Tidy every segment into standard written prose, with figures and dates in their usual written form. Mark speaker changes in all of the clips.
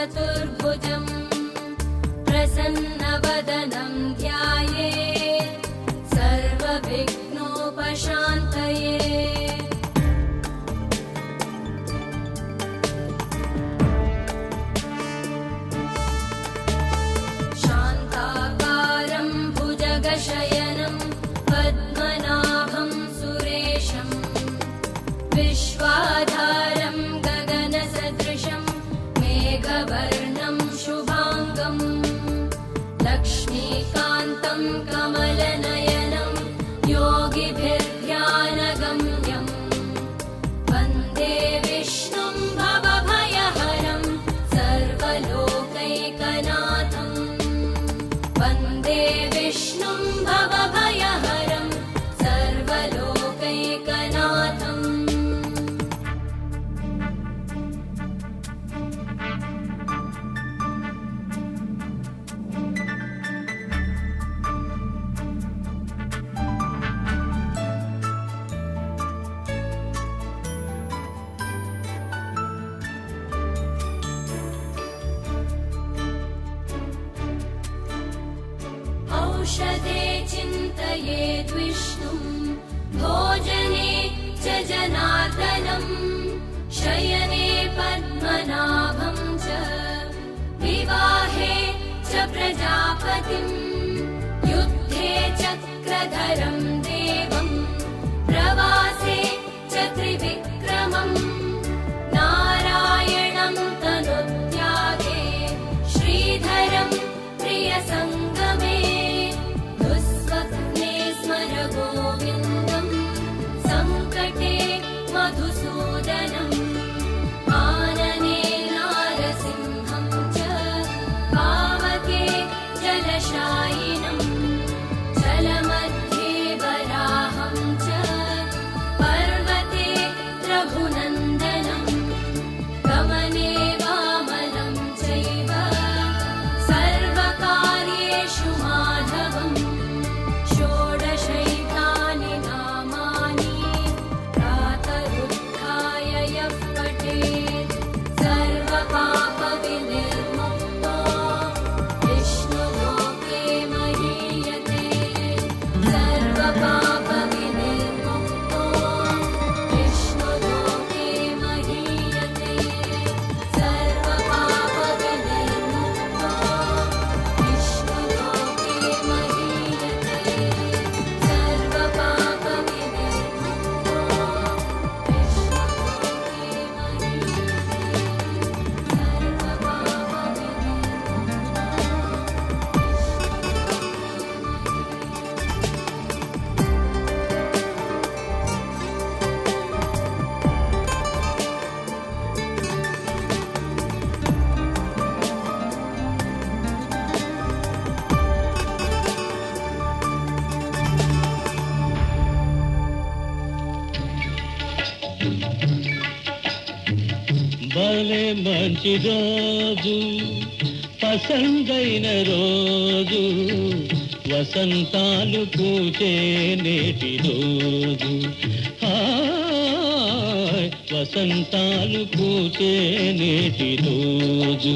Speaker 1: चतुर्भुजम् प्रसन्नवदनं ध्यायेत् सर्वविघ्नोपशान्तये। शान्ताकारं भुजगशयनं पद्मनाभं सुरेशं विश्वाधारं गगनसदृशं मेघवर्णं शुभाङ्गं लक्ष्मीकान्तं कमलनयनं योगिभिर्ध्यानगम्यं वन्दे विष्णुं भवभयहरं सर्वलोकैकनाथं। वन्दे विष्णुं भवभयहरं सर्वलोकैकनाथम्। औषधे चिन्तयेद् विष्णुं भोजने च जनार्दनं शयने पद्मनाभं च विवाहे च प्रजापतिं युद्धे चक्रधरं देवं प्रवासे च त्रिविक्रमम् नारायणं तनुत्यागे श्रीधरं प्रियसङ्गमे दुःस्वप्ने स्मर गोविन्दं सङ्कटे मधुसूदनम् आनने नारसिंहं च पावके जलशायिनं जलमध्ये वराहं च पर्वते रघुनन्दनं गमने वामनं चैव सर्वकार्येषु माधवम्। षोडशैतानि नामानि प्रातरुत्थाय यः पठेत् सर्वपापविनिर्मुक्तो विष्णुलोके महीयते। सर्वपापविनिर्मुक्तो विष्णुलोके महीयते। सर्वपापविनिर्मुक्तो विष्णुलोके महीयते। सर्वपापविनिर्मुक्तो
Speaker 2: భలే మంచి రోజు పసందైన రోజు వసంతాలు పూచే నేటి రోజు హాయ్ వసంతాలు పూచే నేటి రోజు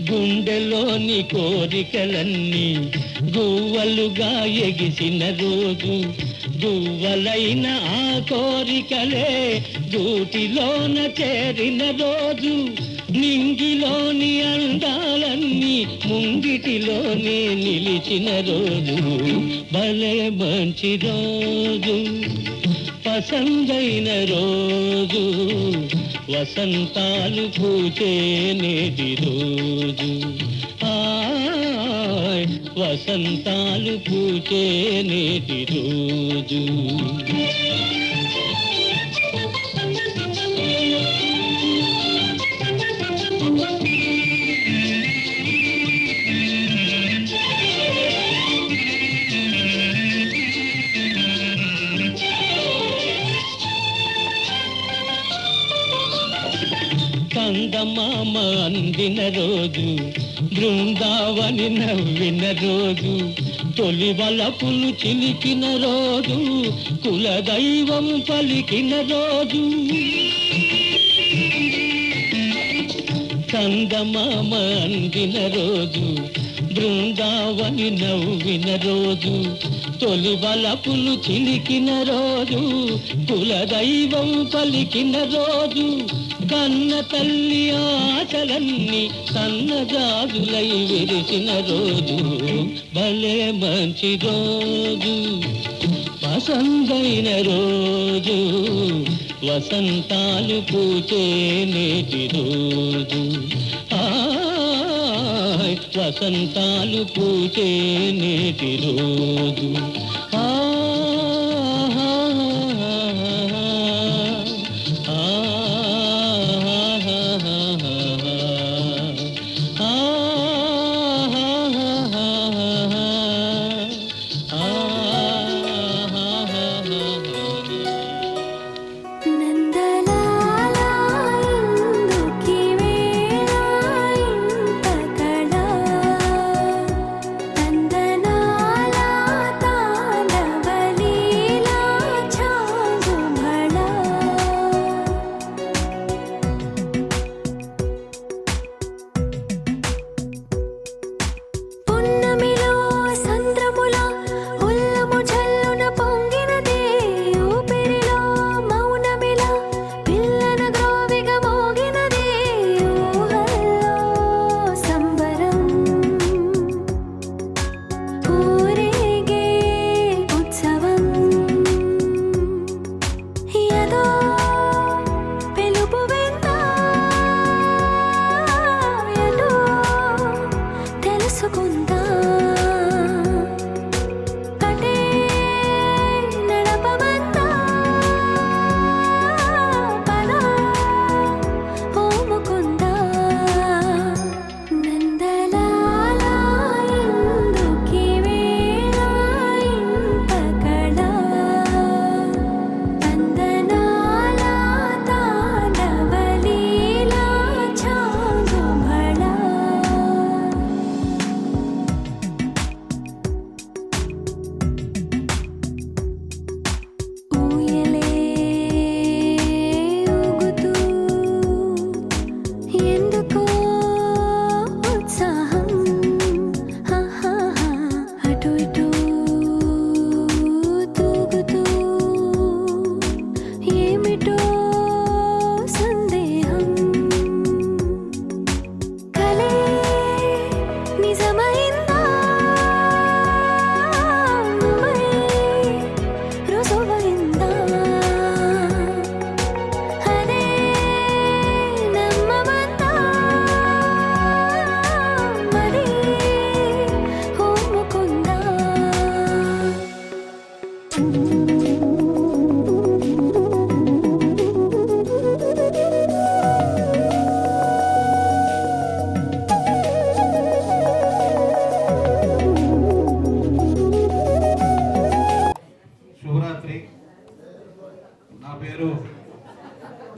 Speaker 2: గుండెలోని కోరికలన్నీ గువ్వలుగా ఎగిసిన రోజు గువ్వలైన ఆ కోరికలే గూటిలోన చేరిన రోజు నింగిలోని అందాలన్నీ ముంగిటిలోనే నిలిచిన రోజు భలే మంచి రోజు పసందైన రోజు వసంతాలు పూచే నేటి రోజు హాయ్ వసంతాలు పూచే నేటి రోజు చందమామ అందిన రోజు, బృందావని నవ్విన రోజు, తొలి వలపులు చిలికిన రోజు, కులదైవం పలికిన రోజు. చందమామ అందిన రోజు, బృందావని నవ్విన రోజు, తొలి వలపులు చిలికిన రోజు, కులదైవం పలికిన రోజు, కన్న తల్లి ఆశలన్నీ సన్నజాజులై విరిసిన రోజు, భలే మంచి రోజు, వసంతైన రోజు, వసంతాలు పూచే నేటి రోజు, వసంతాలు పూచే నేటి రోజు.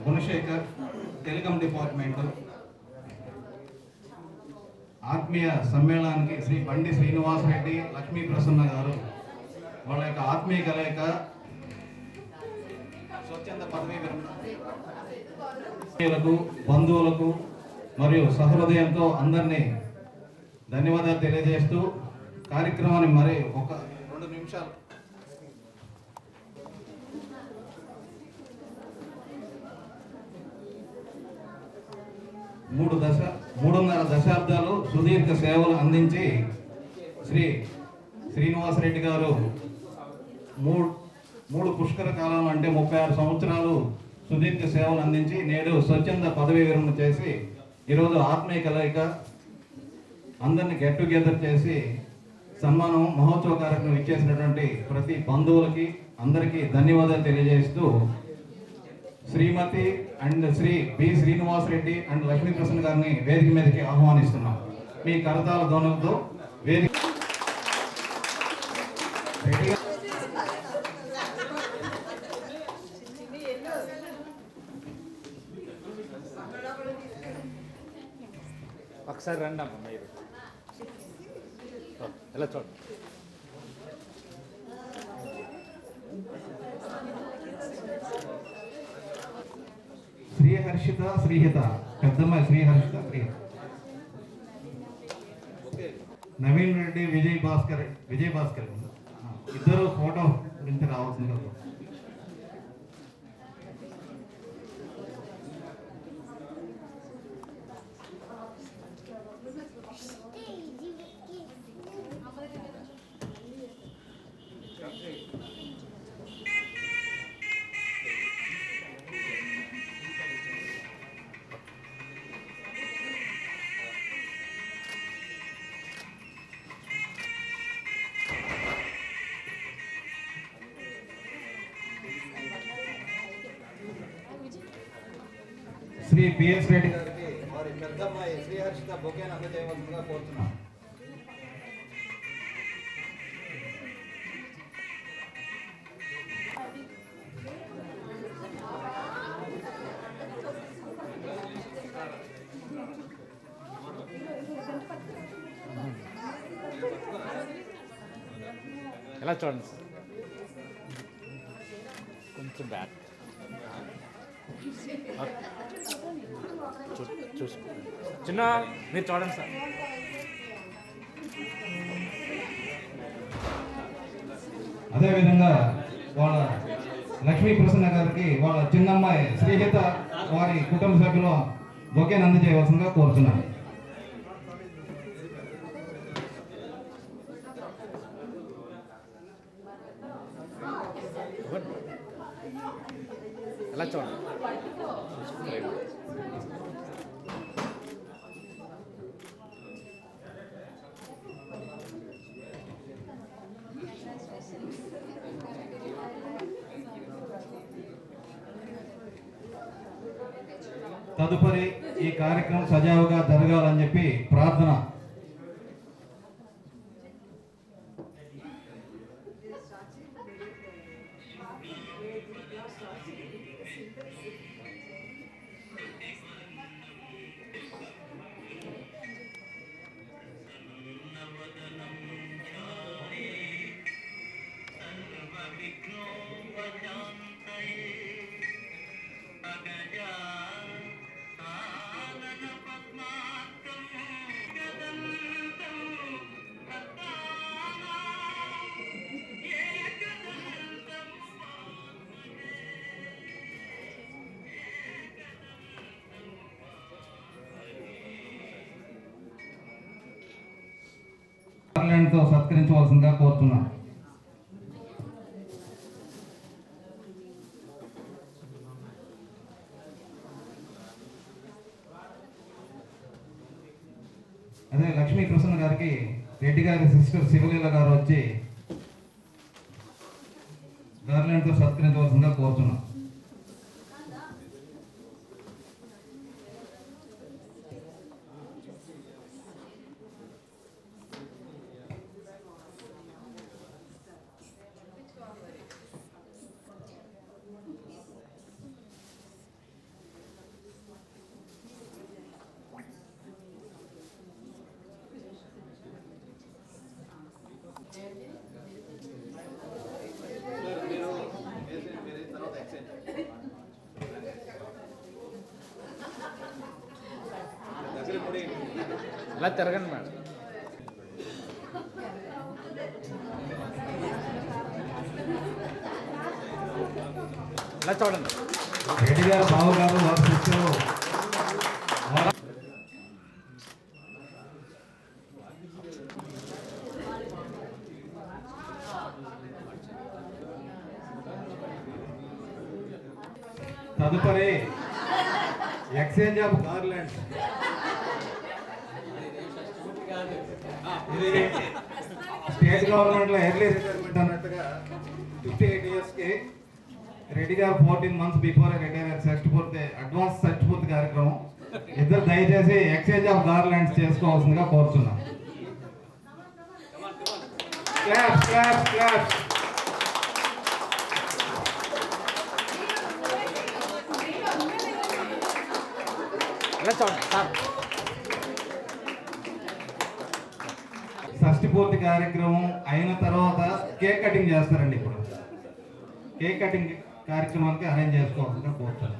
Speaker 3: Gunasekhar, telecom department. ఆత్మీయ సమ్మేళనానికి శ్రీ బండి శ్రీనివాసరెడ్డి, లక్ష్మీ ప్రసన్న గారు వాళ్ళ యొక్క ఆత్మీయ కలయిక స్వచ్ఛంద పదవీ విరమణకు, బంధువులకు మరియు సహృదయంతో అందరినీ ధన్యవాదాలు తెలియజేస్తూ కార్యక్రమాన్ని మరి ఒక 2 నిమిషాలు మూడున్నర దశాబ్దాలు సుదీర్ఘ సేవలు అందించి శ్రీ శ్రీనివాసరెడ్డి గారు మూడు పుష్కర కాలం అంటే 36 సంవత్సరాలు సుదీర్ఘ సేవలు అందించి నేడు స్వచ్ఛంద పదవీ విరమణ చేసి ఈరోజు ఆత్మీయ కలయిక అందరినీ గెట్ టుగెదర్ చేసి సన్మానం మహోత్సవ కార్యక్రమం ఇచ్చేసినటువంటి ప్రతి బంధువులకి అందరికీ ధన్యవాదాలు తెలియజేస్తూ Shrimati and Shri B Srinivasa Reddy and Lakshmi Prasanna గారిని వేదిక మీదకి ఆహ్వానిస్తున్నాం. మీ కరతాల ధ్వనులతో వేదిక
Speaker 4: ఒకసారి రండి అమ్మ మీరు ఎలా చూడండి.
Speaker 3: శ్రీహర్షిత శ్రీహిత పెద్దమ్మాయి శ్రీహర్షిత శ్రీహిత. నవీన్ రెడ్డి విజయ్ భాస్కర్ ఇద్దరు ఫోటో గురించి రావాల్సింది కదా. శ్రీ బిఎస్ రెడ్డి గారికి వారి పెద్దమ్మాయి శ్రీహర్షిత బొకేను అందజేయవలసిందిగా కోరుతున్నాం.
Speaker 4: ఎలా చూడండి సార్, కొంచెం బ్యాక్ చూసుకో. చిన్న మీరు చూడండి సార్.
Speaker 3: అదేవిధంగా వాళ్ళ లక్ష్మీ ప్రసన్న గారికి వాళ్ళ చిన్నమ్మాయి శ్రీహిత వారి కుటుంబ సభ్యులు బొకేను అందజేయవలసిందిగా కోరుతున్నాను.
Speaker 4: ఎలా చూడండి.
Speaker 3: తదుపరి ఈ కార్యక్రమం సజావుగా జరగాలని చెప్పి ప్రార్థన. తో సత్కరించవలసిందిగా కోరుతున్నాను. అదే లక్ష్మీ ప్రసన్న గారికి రెడ్డి గారి సిస్టర్ శివలీల గారు వచ్చి గార్లెండ్తో సత్కరించవలసిందిగా కోరుతున్నాను.
Speaker 4: ఇలా తిరగండి మేడం. ఇలా చూడండి.
Speaker 3: రెడ్డి గారు బాబు గారు వారి శిష్యులు తదుపరి ఎక్స్చేంజ్ ఆఫ్ గార్లెండ్స్. ఇది స్టేట్ గవర్నమెంట్ లో ఎర్లీ రిటైర్మెంట్ అన్నట్టుగా 58 years కి రెడ్డి గారు 14 months బిఫోర్ రిటైర్ షష్టిపూర్తి అడ్వాన్స్ షష్టిపూర్తి కార్యక్రమం. ఇద్దరు దయచేసి ఎక్స్చేంజ్ ఆఫ్ గార్లెండ్స్ చేసుకోవాల్సిందిగా కోరుతున్నాం. Claps claps claps.
Speaker 4: ఇలా చూడండి సార్.
Speaker 3: షష్ఠి పూర్తి కార్యక్రమం అయిన తర్వాత కేక్ కటింగ్ చేస్తారండి. ఇప్పుడు కేక్ కటింగ్ కార్యక్రమానికి అరేంజ్ చేసుకోవాలంటే కోరుతాను.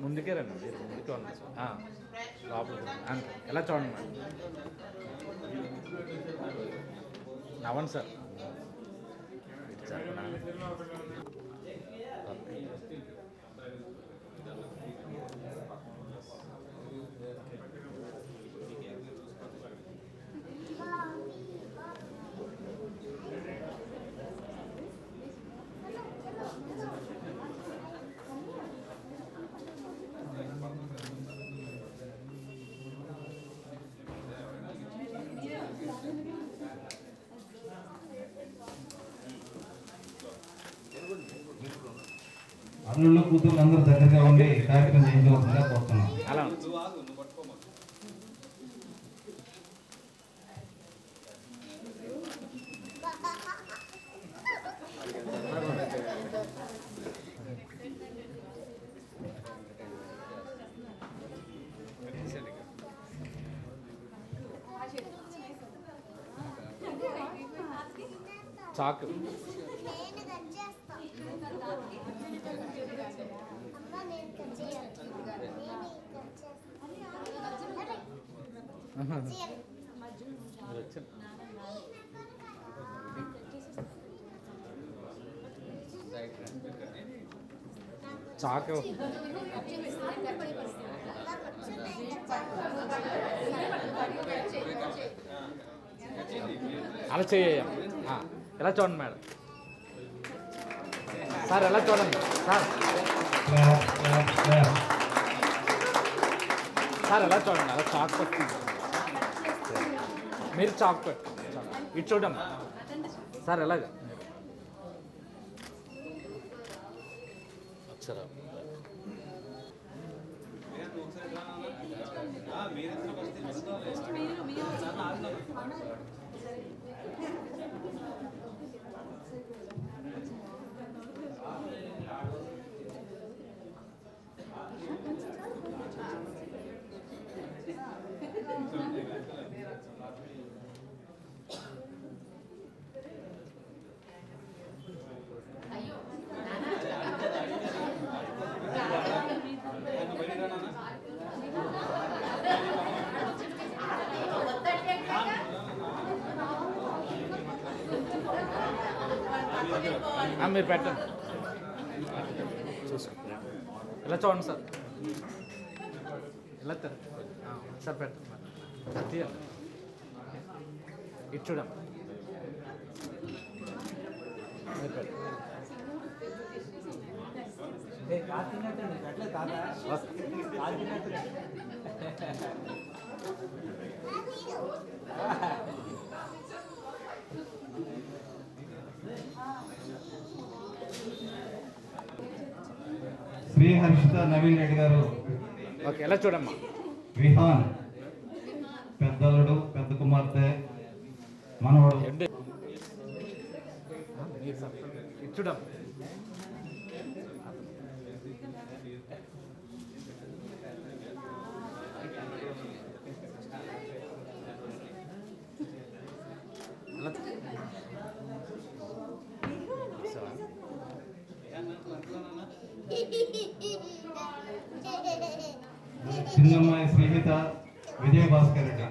Speaker 4: ముందుకే రండి, మీరు ముందుకే ఉంది లోపల అంతే. ఎలా చూడండి మేడం. నవ్వండి సార్.
Speaker 3: అల్లుళ్ళు కూతురు అందరూ దగ్గరగా ఉండి కార్యక్రమం చేయించవలసిందిగా కోరుతున్నాం.
Speaker 4: అలా చాకు చాకు అలా చేయ. ఎలా చూడండి మేడం. సార్ ఎలా చూడండి సార్. సార్ ఎలా చూడండి. అలా చాక్ పెట్టి మీరు చాక్ పెట్టి ఇటు చూడండి సార్. ఎలాగ అక్షరా మీరు పెట్టండి. చూసుకోండి. ఇలా చూడండి సార్. ఇలా సార్ పెట్టండి. తీయండి. ఇటు చూడండి. మీరు పెట్టండి.
Speaker 3: శ్రీ హర్షిత నవీన్ రెడ్డి గారు.
Speaker 4: ఓకే ఎలా చూడమ్మా.
Speaker 3: విహాన్ పెద్దలుడు, పెద్ద కుమార్తె, మనవడు.
Speaker 4: చూడమ్మా.
Speaker 3: చిన్నమ్మాయి శ్రీహిత విజయ భాస్కర్ రెడ్డి.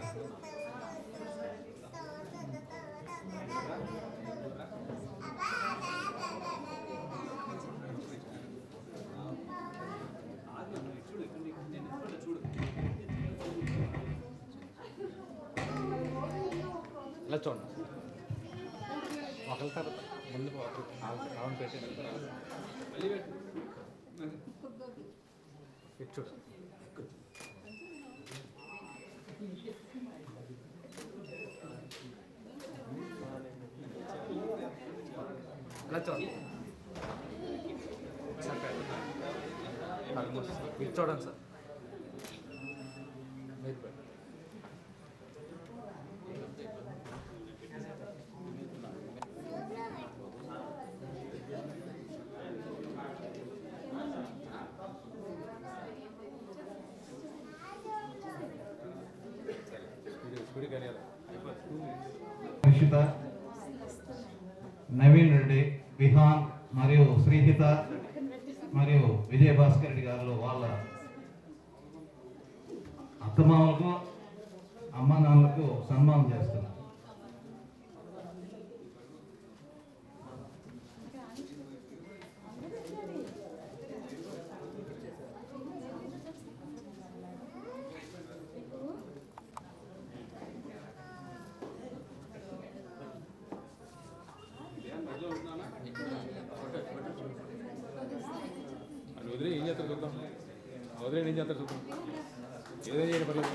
Speaker 4: ఇలా చూడండి. ఒకరి తర్వాత ముందు రావణ పెట్టి చూడు. ఇలా చూడండి. సార్ ఇది చూడండి సార్.
Speaker 3: రిషిత, నవీన్ రెడ్డి, విహాన్ మరియు శ్రీహిత మరియు విజయ భాస్కర్ రెడ్డి గారు వాళ్ళ అత్తమామలకు అమ్మ నాన్నలకు సన్మానం చేస్తున్నారు.
Speaker 5: వదిలే ఏం చేస్తారు చూద్దాం, వదిలే ఏం చేస్తారు చూద్దాం, ఏదో చేయండి పర్లేదు.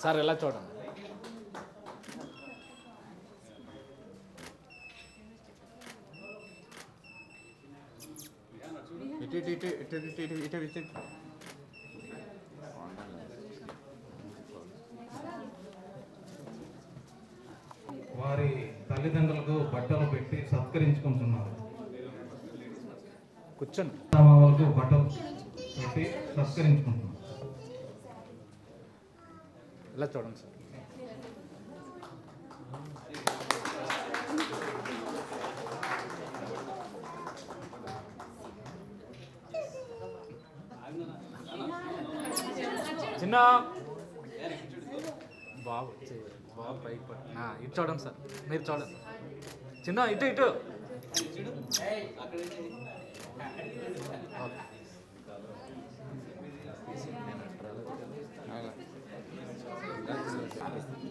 Speaker 4: సార్ ఎలా చూడండి.
Speaker 5: ఇటు ఇటు ఇటు ఇటు ఇటు ఇటు ఇటు ఇటు
Speaker 3: వారి తల్లిదండ్రులకు బట్టలు పెట్టి సత్కరించుకుంటున్నారు.
Speaker 4: కూర్చోండి.
Speaker 3: అత్తమామలకు బట్టలు పెట్టి సత్కరించుకుంటున్నారు.
Speaker 4: ఎలా చూడండి సార్. చిన్న బాబు బాబు పైకి పట్టు. ఇటు చూడండి సార్, మీరు చూడండి. చిన్న ఇటు ఇటు. ఓకే.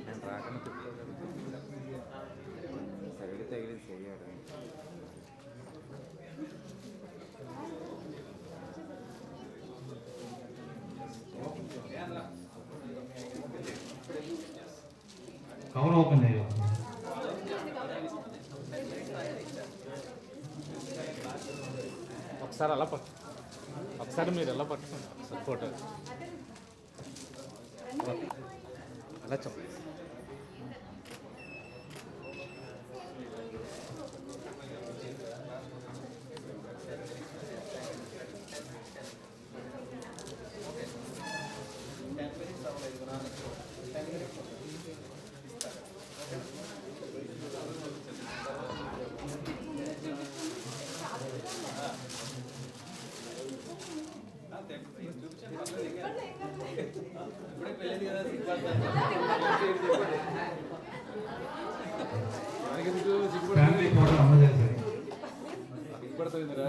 Speaker 4: నేను రాకుండా
Speaker 5: సరిగ్గా తగిలి చెయ్యాడు.
Speaker 3: కవర్ ఓపెన్ చేయాలి.
Speaker 4: ఒకసారి అలా పట్టు, ఒకసారి మీరు ఎలా పట్టుకోండి ఒకసారి ఫోటో. ఓకే. అలా చూడండి.
Speaker 3: ఫ్యామిలీ ఫోటో అందజేశారు.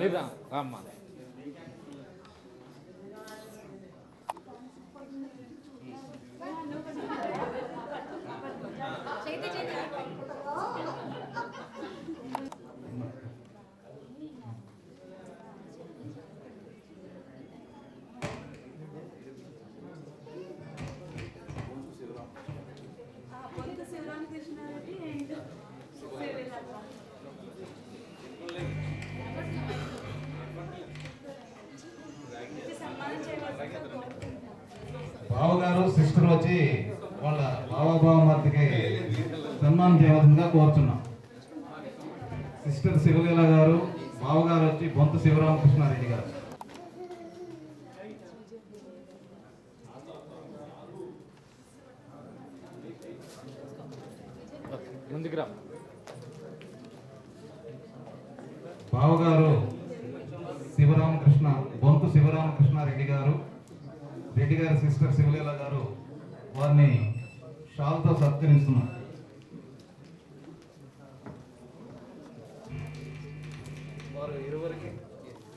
Speaker 4: మీరు అమ్మా.
Speaker 3: బావగారు సిస్టర్ వచ్చి వాళ్ళ బావబావమర్తికి సన్మానం చేయవలసిందిగా కోరుచున్నాం. సిస్టర్ శివలీల గారు, బావగారు వచ్చి బొంత శివరామకృష్ణారెడ్డి గారు.
Speaker 4: ముందుకు రా.
Speaker 3: బావగారు శివరామకృష్ణ, బొంతు శివరామకృష్ణారెడ్డి గారు, రెడ్డి గారి సిస్టర్ శివలీల గారు వారిని షాల్తో సత్కరిస్తున్నారు. వారు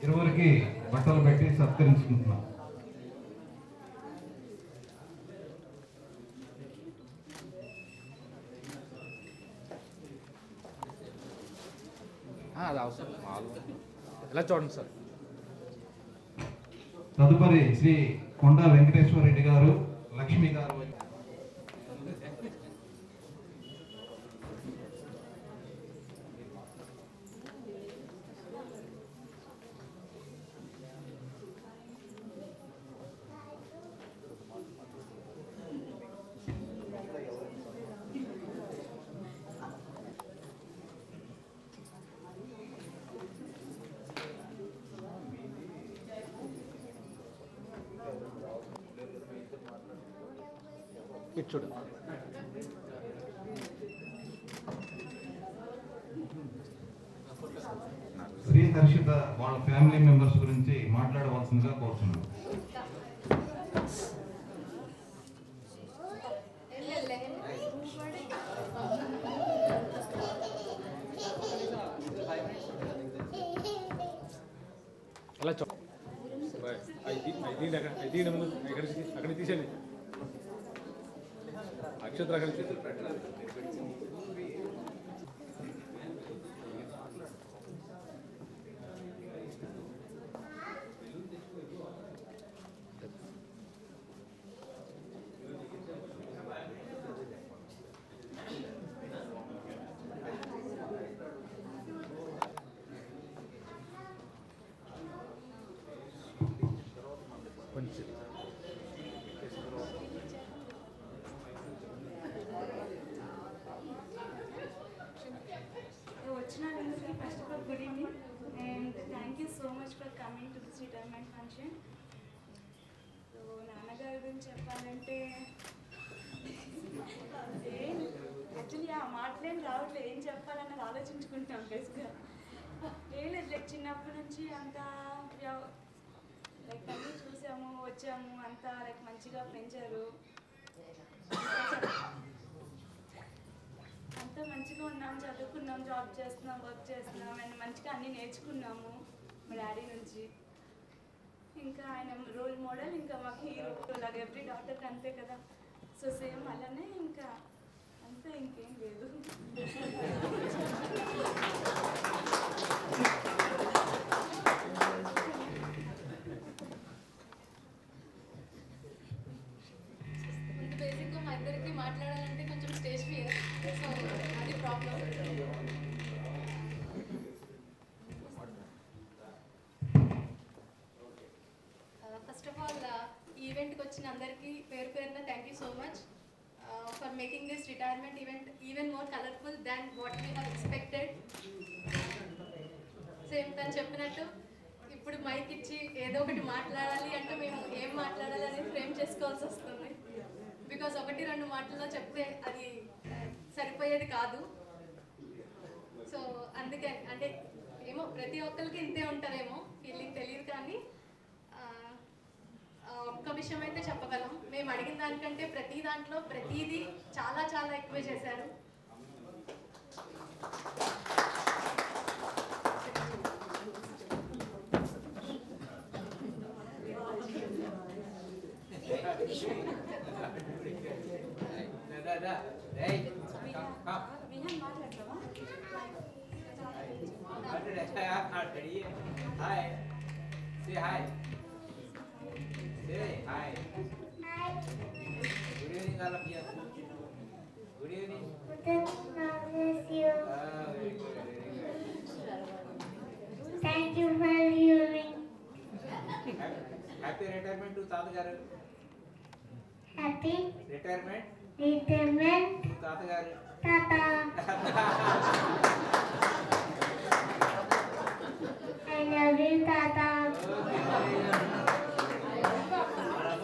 Speaker 3: ఇరువురికి బట్టలు పెట్టి సత్కరించుకుంటున్నారు.
Speaker 4: అది అవసరం ఎలా చూడండి సార్.
Speaker 3: తదుపరి శ్రీ కొండా వెంకటేశ్వర రెడ్డి గారు, లక్ష్మి గారు
Speaker 4: ఇటు చూడు.
Speaker 3: శ్రీ హర్షిత వాళ్ళ ఫ్యామిలీ మెంబర్స్ గురించి మాట్లాడవలసిందిగా కోరుతున్నాను.
Speaker 4: అలా చూ
Speaker 5: ఐదు ముందు అక్కడ తీసేయండి. అక్షత్ర అక్కడ
Speaker 4: కొంచెం
Speaker 6: వచ్చినందుకు first of all good evening and thank you so much for coming to this retirement function. So నాన్నగారి గురించి చెప్పాలంటే యాక్చువల్లీ ఆ మాటలేం రావట్లేదు, ఏం చెప్పాలన్నది ఆలోచించుకుంటాం బేస్గా. ఏం లేదు, లైక్ చిన్నప్పటి నుంచి అంతా లైక్ అన్నీ చూసాము వచ్చాము, అంతా లైక్ మంచిగా పెంచారు, అంతా మంచిగా ఉన్నాం, చదువుకున్నాం, జాబ్ చేస్తున్నాం, వర్క్ చేస్తున్నాం అండ్ మంచిగా అన్నీ నేర్చుకున్నాము మా డాడీ నుంచి. ఇంకా ఆయన రోల్ మోడల్, ఇంకా మాకు హీరో లాగా ఎవ్రీ డాక్టర్కి అంతే కదా. సో సేమ్ అలానే ఇంకా అంతే, ఇంకేం లేదు.
Speaker 1: బేసిక్గా మా ఇద్దరికి మాట్లాడాలంటే కొంచెం స్టేజ్ ఫియర్, సో అది ప్రాబ్లం. ఫస్ట్ ఆఫ్ ఆల్ ఈవెంట్కి వచ్చిన అందరికీ పేరు పేరున thank you so much for making this retirement event even more colourful than what we have expected. Same తను చెప్పినట్టు ఇప్పుడు మైక్ ఇచ్చి ఏదో ఒకటి మాట్లాడాలి అంటే మేము ఏం మాట్లాడాలి అనేది ఫ్రేమ్ చేసుకోవాల్సి వస్తుంది. బికాస్ ఒకటి రెండు మాటల్లో చెప్తే అది సరిపోయేది కాదు. సో అందుకని అంటే ఏమో ప్రతి ఒక్కరికి ఇంతే ఉంటారేమో ఫీలింగ్ తెలియదు, కానీ ఒక్క విషయం అయితే చెప్పగలం, మేము అడిగిన దానికంటే ప్రతి దాంట్లో ప్రతిదీ చాలా చాలా ఎక్కువ చేశారు.
Speaker 6: విహాన్ మాట్లాడతావా?
Speaker 7: Hi. Say hi. Say hi. Good evening, all of you. Good evening.
Speaker 8: Bless you.
Speaker 7: Very good, very good.
Speaker 8: Thank you for viewing.
Speaker 7: Happy retirement to Tata Garu.
Speaker 8: Happy
Speaker 7: Retirement
Speaker 8: retirement,
Speaker 7: to Tata Garu.
Speaker 8: Tata. I love you, Tata.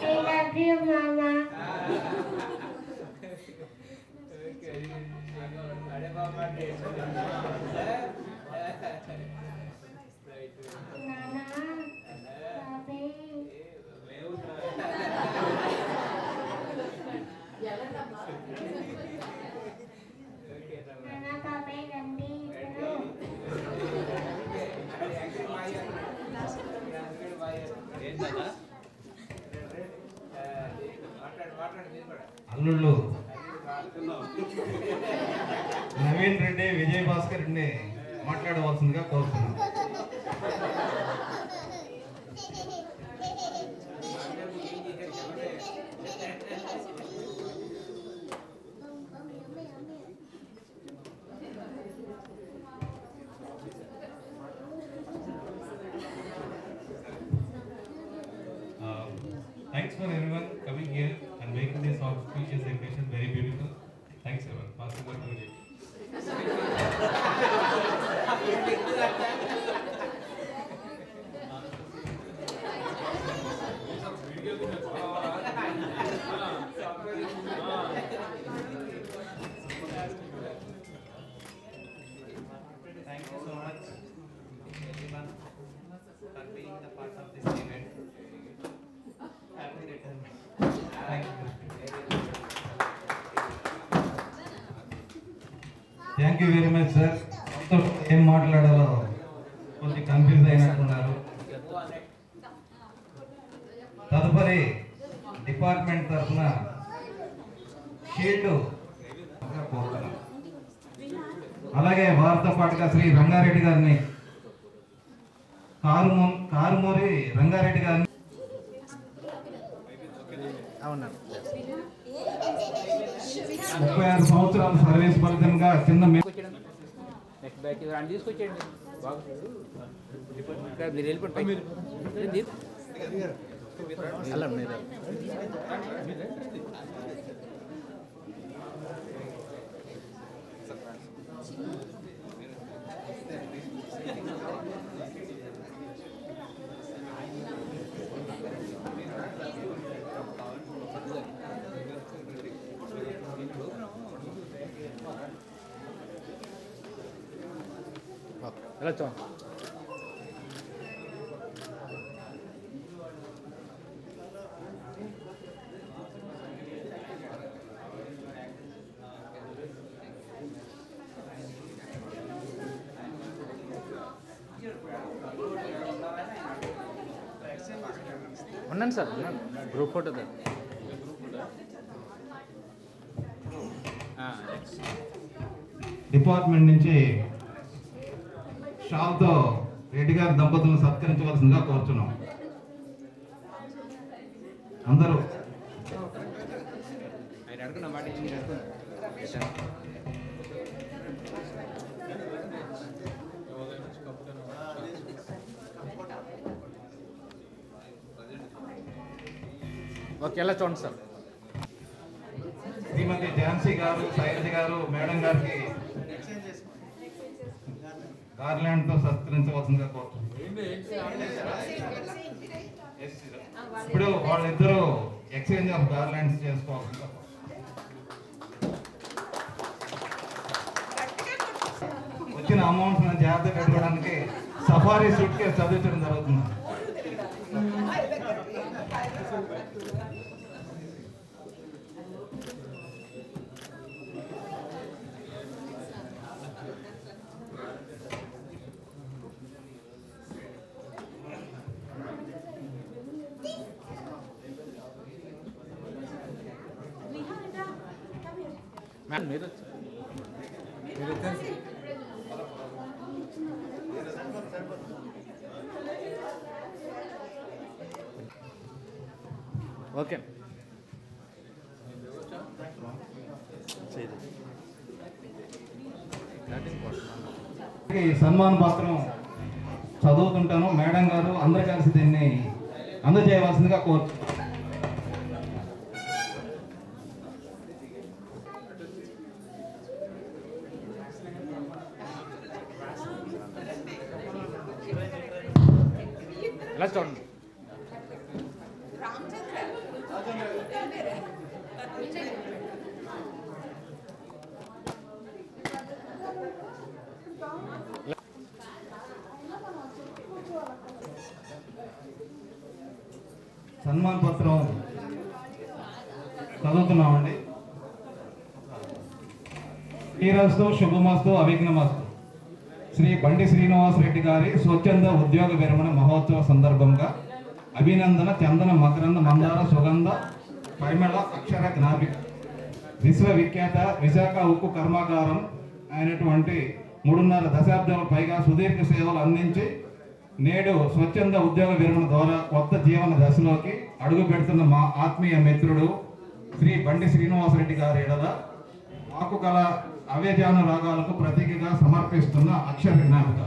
Speaker 8: I love you, Mama.
Speaker 7: Okay. Ade Mama day.
Speaker 8: Nana, Baby. Nana, Baby, Nandi.
Speaker 3: అల్లుళ్ళు నవీన్ రెడ్డి, విజయ్ భాస్కర్ రెడ్డి మాట్లాడవలసిందిగా కోరుతున్నాను.
Speaker 9: Thanks for everyone coming here and making this auspicious occasion very beautiful. Thanks everyone. Passing on to Vijay.
Speaker 3: Thank you very much sir. ఏం మాట్లాడాలో కొంచెం confuse అయినట్టున్నారు. తదుపరి department తరఫున shield కోరుతున్నాం. అలాగే వారితో పాటుగా శ్రీ రంగారెడ్డి గారిని, కారుమూరి రంగారెడ్డి గారిని
Speaker 4: అవునా
Speaker 3: 36 సంవత్సరాల సర్వీస్ ఫలితంగా చిన్న
Speaker 7: నెక్స్ట్ బ్యాచ్ అని తీసుకొచ్చేయండి బాగా మీరు వెళ్ళిపోండి
Speaker 4: అలా మీరు ఎలా చూ ఉన్నాను సార్, ఉన్నాను. Group photo sir.
Speaker 3: డిపార్ట్మెంట్ నుంచి షాల్తో రెడ్డి గారి దంపతులను సత్కరించవలసిందిగా కోరుచున్నాం. అందరూ
Speaker 7: ఆయన అడుగున్న మాట ఇచ్చి మీరు అడుగున్నారు.
Speaker 4: ఓకే, ఎలా చూడండి సార్.
Speaker 3: శ్రీమతి ఝాన్సీ గారు, శైలజ గారు మేడం గారికి గార్లాండ్తో సత్కరించవలసిందిగా కోరుతున్నాం. ఇప్పుడు వాళ్ళిద్దరూ ఎక్స్చేంజ్ ఆఫ్ గార్లాండ్స్ చేసుకోవాల్సిందిగా. వచ్చిన అమౌంట్స్ జాగ్రత్త పెట్టుకోవడానికి సఫారీ సూట్ కేసు చదివించడం జరుగుతుంది.
Speaker 4: మ్యామ్ మీరు ఓకే.
Speaker 3: ఈ సన్మాన పత్రం చదువుతుంటాను. మేడం గారు అందరు కలిసి దీన్ని అందజేయవలసిందిగా కోరుతున్నాను.
Speaker 4: ఎలా చూడండి.
Speaker 3: సన్మాన పత్రం చదువుతున్నామండి. శ్రీరస్తు శుభమస్తు అవిఘ్నమస్తు. శ్రీ బండి శ్రీనివాస్ రెడ్డి గారి స్వచ్ఛంద ఉద్యోగ విరమణ మహోత్సవ సందర్భంగా అభినందన చందన మకరంద మందార సుగంధ పరిమళ అక్షర జ్ఞాపిక విశ్వవిఖ్యాత విశాఖ ఉక్కు కర్మాగారం అయినటువంటి 3.5 దశాబ్దాల పైగా సుదీర్ఘ సేవలు అందించి నేడు స్వచ్ఛంద ఉద్యోగ విరమణ ద్వారా కొత్త జీవన దశలోకి అడుగు పెడుతున్న మా ఆత్మీయ మిత్రుడు శ్రీ బండి శ్రీనివాసరెడ్డి గారి ఎడల మాకు కల అవేజాను రాగాలకు ప్రతీకగా సమర్పిస్తున్న అక్షర జ్ఞాపిక.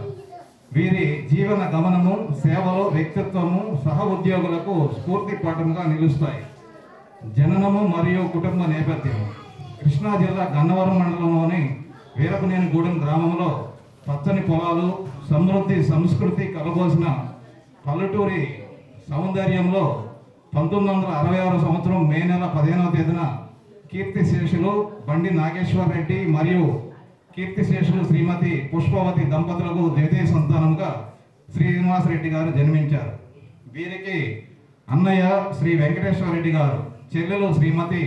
Speaker 3: వీరి జీవన గమనము, సేవలు, వ్యక్తిత్వము సహ ఉద్యోగులకు స్ఫూర్తి పాఠంగా నిలుస్తాయి. జననము మరియు కుటుంబ నేపథ్యం. కృష్ణా జిల్లా గన్నవరం మండలంలోని వీరపనేనిగూడెం గ్రామంలో పచ్చని పొలాలు, సమృద్ధి సంస్కృతి కలబోసిన పల్లెటూరి సౌందర్యంలో 1966 సంవత్సరం మే నెల 15వ తేదీన కీర్తిశేషులు బండి నాగేశ్వర్ రెడ్డి మరియు కీర్తిశేషులు శ్రీమతి పుష్పవతి దంపతులకు ద్వితీయ సంతానంగా శ్రీనివాసరెడ్డి గారు జన్మించారు. వీరికి అన్నయ్య శ్రీ వెంకటేశ్వర రెడ్డి గారు, చెల్లెలు శ్రీమతి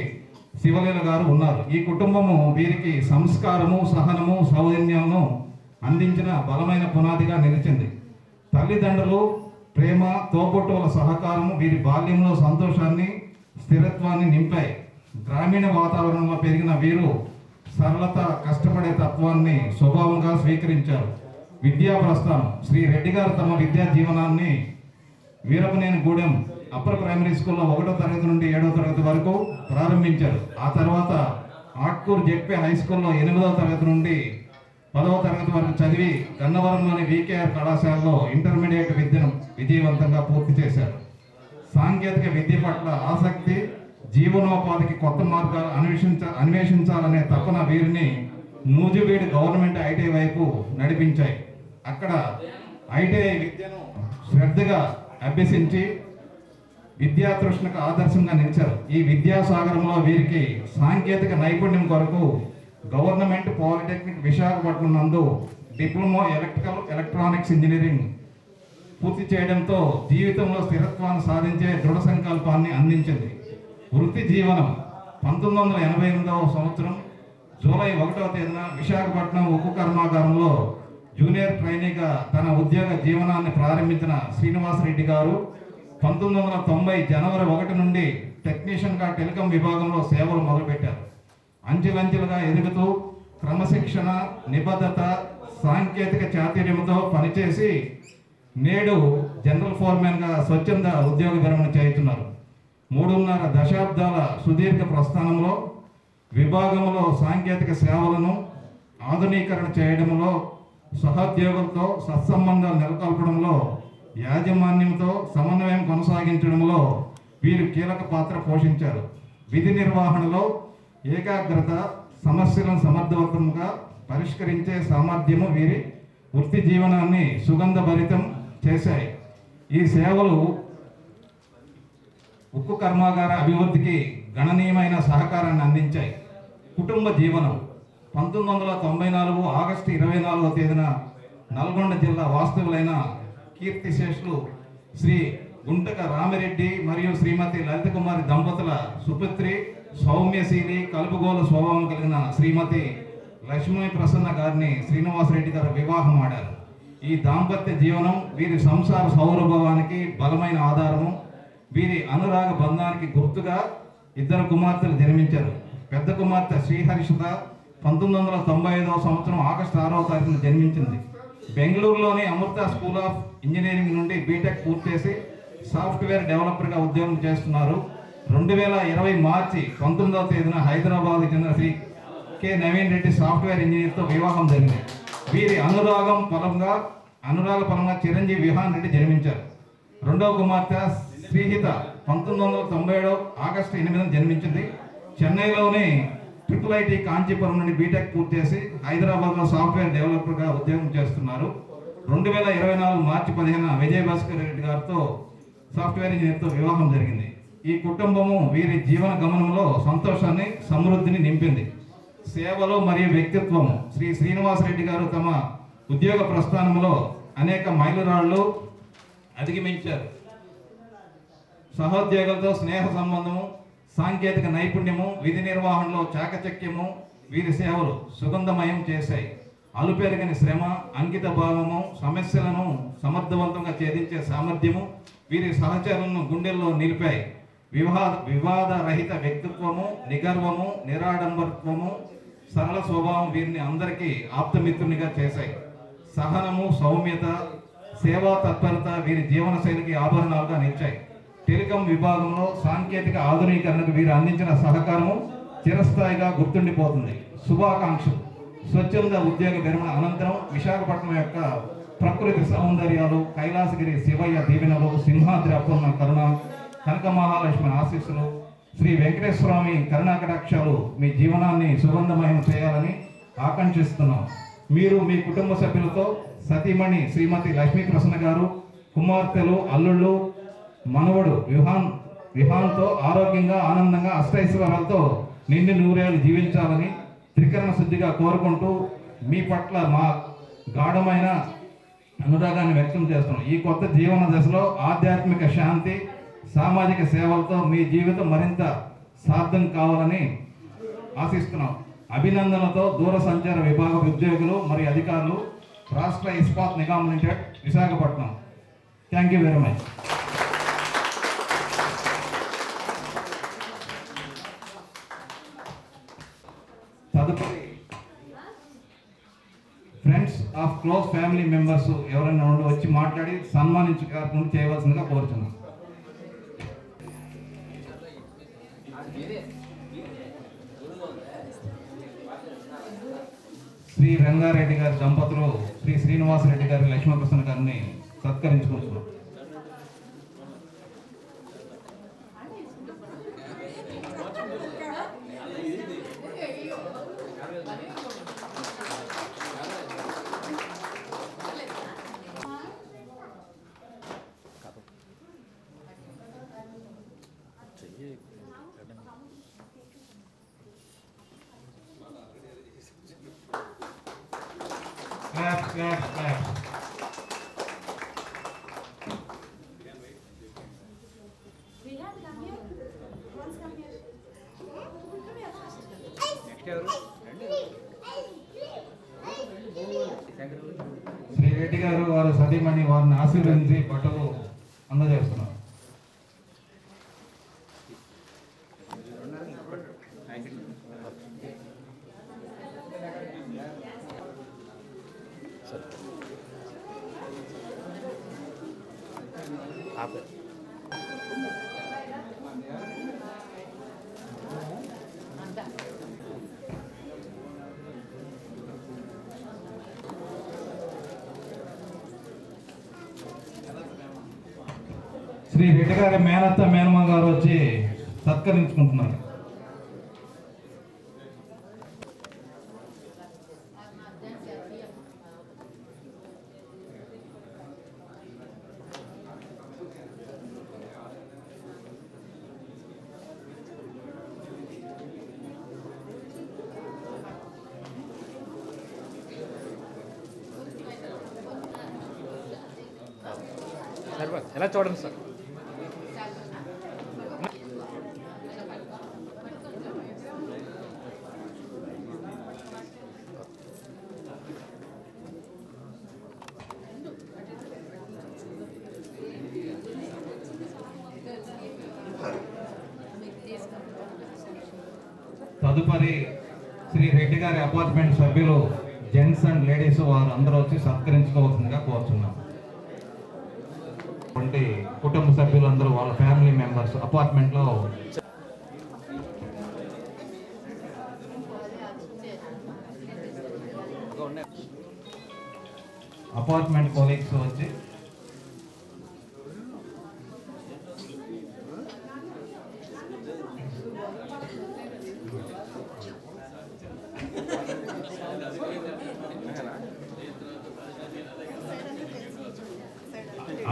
Speaker 3: శివలీల గారు ఉన్నారు. ఈ కుటుంబము వీరికి సంస్కారము, సహనము, సౌజన్యమును అందించిన బలమైన పునాదిగా నిలిచింది. తల్లిదండ్రులు ప్రేమ, తోబుట్టువుల సహకారము వీరి బాల్యంలో సంతోషాన్ని, స్థిరత్వాన్ని నింపాయి. గ్రామీణ వాతావరణంలో పెరిగిన వీరు సరళత, కష్టపడే తత్వాన్ని స్వభావంగా స్వీకరించారు. విద్యా ప్రస్థానం. శ్రీ రెడ్డి గారు తమ విద్యా జీవనాన్ని వీరపనేని గూడెం అప్పర్ ప్రైమరీ స్కూల్లో 1వ తరగతి నుండి 7వ తరగతి వరకు ప్రారంభించారు. ఆ తర్వాత ఆట్కూరు జెడ్పీ హై స్కూల్లో 8వ తరగతి నుండి 10వ తరగతి వరకు చదివి గన్నవరంలోని వికేఆర్ కళాశాలలో ఇంటర్మీడియట్ విద్యను విజయవంతంగా పూర్తి చేశారు. సాంకేతిక విద్య పట్ల ఆసక్తి, జీవనోపాధికి కొత్త మార్గాలు అన్వేషించాలనే తపన వీరిని నూజివీడు గవర్నమెంట్ ఐటీఐ వైపు నడిపించాయి. అక్కడ ఐటీఐ విద్యను శ్రద్ధగా అభ్యసించి విద్యాతృష్ణకు ఆదర్శంగా నిలిచారు. ఈ విద్యాసాగరంలో వీరికి సాంకేతిక నైపుణ్యం కొరకు గవర్నమెంట్ పాలిటెక్నిక్ విశాఖపట్నం నందు డిప్లొమా ఎలక్ట్రానిక్స్ ఇంజనీరింగ్ పూర్తి చేయడంతో జీవితంలో స్థిరత్వాన్ని సాధించే దృఢ సంకల్పాన్ని అందించింది. వృత్తి జీవనం. 1988వ సంవత్సరం జూలై 1వ తేదీన విశాఖపట్నం ఉక్కు కర్మాగారంలో జూనియర్ ట్రైనీగా తన ఉద్యోగ జీవనాన్ని ప్రారంభించిన శ్రీనివాసరెడ్డి గారు 1990 జనవరి 1 నుండి టెక్నీషియన్గా టెలికాం విభాగంలో సేవలు మొదలుపెట్టారు. అంచెలంచెలుగా ఎదుగుతూ క్రమశిక్షణ, నిబద్ధత, సాంకేతిక చాతుర్యంతో పనిచేసి నేడు జనరల్ ఫోర్మెన్గా స్వచ్ఛంద ఉద్యోగ విరమణ చేస్తున్నారు. 3.5 దశాబ్దాల సుదీర్ఘ ప్రస్థానంలో విభాగంలో సాంకేతిక సేవలను ఆధునీకరణ చేయడంలో, సహోద్యోగులతో సత్సంబంధాలు నెలకొల్పడంలో, యాజమాన్యంతో సమన్వయం కొనసాగించడంలో వీరు కీలక పాత్ర పోషించారు. విధి నిర్వహణలో ఏకాగ్రత, సమస్యలను సమర్థవంతంగా పరిష్కరించే సామర్థ్యము వీరి వృత్తి జీవనాన్ని సుగంధభరితం చేశాయి. ఈ సేవలు ఉక్కు కర్మాగార అభివృద్ధికి గణనీయమైన సహకారాన్ని అందించాయి. కుటుంబ జీవనం. 1994 ఆగస్టు 24వ తేదీన నల్గొండ జిల్లా వాస్తవులైన కీర్తిశేషులు శ్రీ గుంటక రామిరెడ్డి మరియు శ్రీమతి లలిత కుమారి దంపతుల సుపుత్రి, సౌమ్యశీలి, కలుపుగోలు స్వభావం కలిగిన శ్రీమతి లక్ష్మీ ప్రసన్న గారిని శ్రీనివాసరెడ్డి గారు వివాహం ఆడారు. ఈ దాంపత్య జీవనం వీరి సంసార సౌరభావానికి బలమైన ఆధారము. వీరి అనురాగ బంధానికి గుర్తుగా 2 కుమార్తెలు జన్మించారు. పెద్ద కుమార్తె శ్రీహర్షిత 1995వ సంవత్సరం ఆగస్టు 6వ తారీఖున జన్మించింది. బెంగళూరులోని అమృత స్కూల్ ఆఫ్ ఇంజనీరింగ్ నుండి బీటెక్ పూర్తి చేసి సాఫ్ట్వేర్ డెవలపర్గా ఉద్యోగం చేస్తున్నారు. 2020 మార్చి 19వ తేదీన హైదరాబాద్కు చెందిన శ్రీ కె నవీన్ రెడ్డి సాఫ్ట్వేర్ ఇంజనీర్తో వివాహం జరిగింది. వీరి అనురాగ ఫలంగా చిరంజీవి విహాన్ రెడ్డి జన్మించారు. 2వ కుమార్తె శ్రీహిత 1997 ఆగస్టు 8న జన్మించింది. చెన్నైలోని IIIT కాంచీపురం నుండి బీటెక్ పూర్తి చేసి హైదరాబాద్లో సాఫ్ట్వేర్ డెవలపర్గా ఉద్యోగం చేస్తున్నారు. 2024 మార్చి 15న విజయభాస్కర్ రెడ్డి గారితో సాఫ్ట్వేర్ ఇంజనీర్తో వివాహం జరిగింది. ఈ కుటుంబము వీరి జీవన గమనంలో సంతోషాన్ని, సమృద్ధిని నింపింది. సేవలు మరియు వ్యక్తిత్వము. శ్రీ శ్రీనివాసరెడ్డి గారు తమ ఉద్యోగ ప్రస్థానంలో అనేక మైలురాళ్లు అధిగమించారు. సహోద్యోగులతో స్నేహ సంబంధము, సాంకేతిక నైపుణ్యము, విధి నిర్వహణలో చాకచక్యము వీరి సేవలు సుగంధమయం చేశాయి. అలుపెరగని శ్రమ, అంకిత భావము, సమస్యలను సమర్థవంతంగా ఛేదించే సామర్థ్యము వీరి సహచరులను గుండెల్లో నిలిపాయి. వివాద రహిత వ్యక్తిత్వము, నిగర్వము, నిరాడంబరత్వము, సరళ స్వభావం వీరిని అందరికీ ఆప్తమిత్రునిగా చేశాయి. సహనము, సౌమ్యత, సేవా తత్పరత వీరి జీవన శైలికి ఆభరణాలుగా నిలిచాయి. టెలికాం విభాగంలో సాంకేతిక ఆధునీకరణకు వీరు అందించిన సహకారము చిరస్థాయిగా గుర్తుండిపోతుంది. శుభాకాంక్షలు. స్వచ్ఛంద ఉద్యోగ విరమణ అనంతరం విశాఖపట్నం యొక్క ప్రకృతి సౌందర్యాలు, కైలాసగిరి శివయ్య దీవెనలు, సింహాద్రి అపూర్ణ కరుణ, కనక మహాలక్ష్మి ఆశీస్సులు, శ్రీ వెంకటేశ్వరస్వామి కరుణాకటాక్షాలు మీ జీవనాన్ని సుగంధమయం చేయాలని ఆకాంక్షిస్తున్నాం. మీరు మీ కుటుంబ సభ్యులతో సతీమణి శ్రీమతి లక్ష్మీ ప్రసన్న గారు, కుమార్తెలు, అల్లుళ్ళు, మనవడు విహాన్తో ఆరోగ్యంగా, ఆనందంగా, అష్టైశ్వర్యాలతో నిండి నూరేళ్ళు జీవించాలని త్రికరణ శుద్ధిగా కోరుకుంటూ మీ పట్ల మా గాఢమైన అనురాగాన్ని వ్యక్తం చేస్తున్నాం. ఈ కొత్త జీవన దశలో ఆధ్యాత్మిక శాంతి, సామాజిక సేవలతో మీ జీవితం మరింత సార్థం కావాలని ఆశిస్తున్నాం. అభినందనలతో దూర సంచార విభాగ ఉద్యోగులు మరియు అధికారులు, Rashtra Ispat Nigam limited, Visakhapatnam. Thank you very much. తదుపరి friends of close family members ఎవరైనా ఉండి వచ్చి మాట్లాడి సన్మానించు కార్యక్రమం చేయవలసిందిగా కోరుతున్నాను. శ్రీ రంగారెడ్డి గారి దంపతులు శ్రీ శ్రీనివాసరెడ్డి గారి, లక్ష్మీకృష్ణ గారిని సత్కరించుకుంటున్నాం. Clap, clap, clap.
Speaker 7: నెక్స్ట్ ఎవరు
Speaker 3: శ్రీ రెడ్డి గారు వారు సతీమణి వారిని ఆశీర్వదించి బట్టలు అందజేస్తున్నారు. శ్రీ రెడ్డి గారి మేనత్త మేనమ్మ గారు వచ్చి సత్కరించుకుంటున్నారు.
Speaker 4: ఎలా చూడండి సార్.
Speaker 3: తదుపరి శ్రీ రెడ్డి గారి అపార్ట్మెంట్ సభ్యులు, జెంట్స్ అండ్ లేడీస్, వారు అందరూ వచ్చి సత్కరించుకోవాల్సిందిగా కోరుతున్నాం. కుటుంబ సభ్యులందరూ వాళ్ళ ఫ్యామిలీ మెంబర్స్ అపార్ట్మెంట్లో అపార్ట్మెంట్ కొలీగ్స్ వచ్చి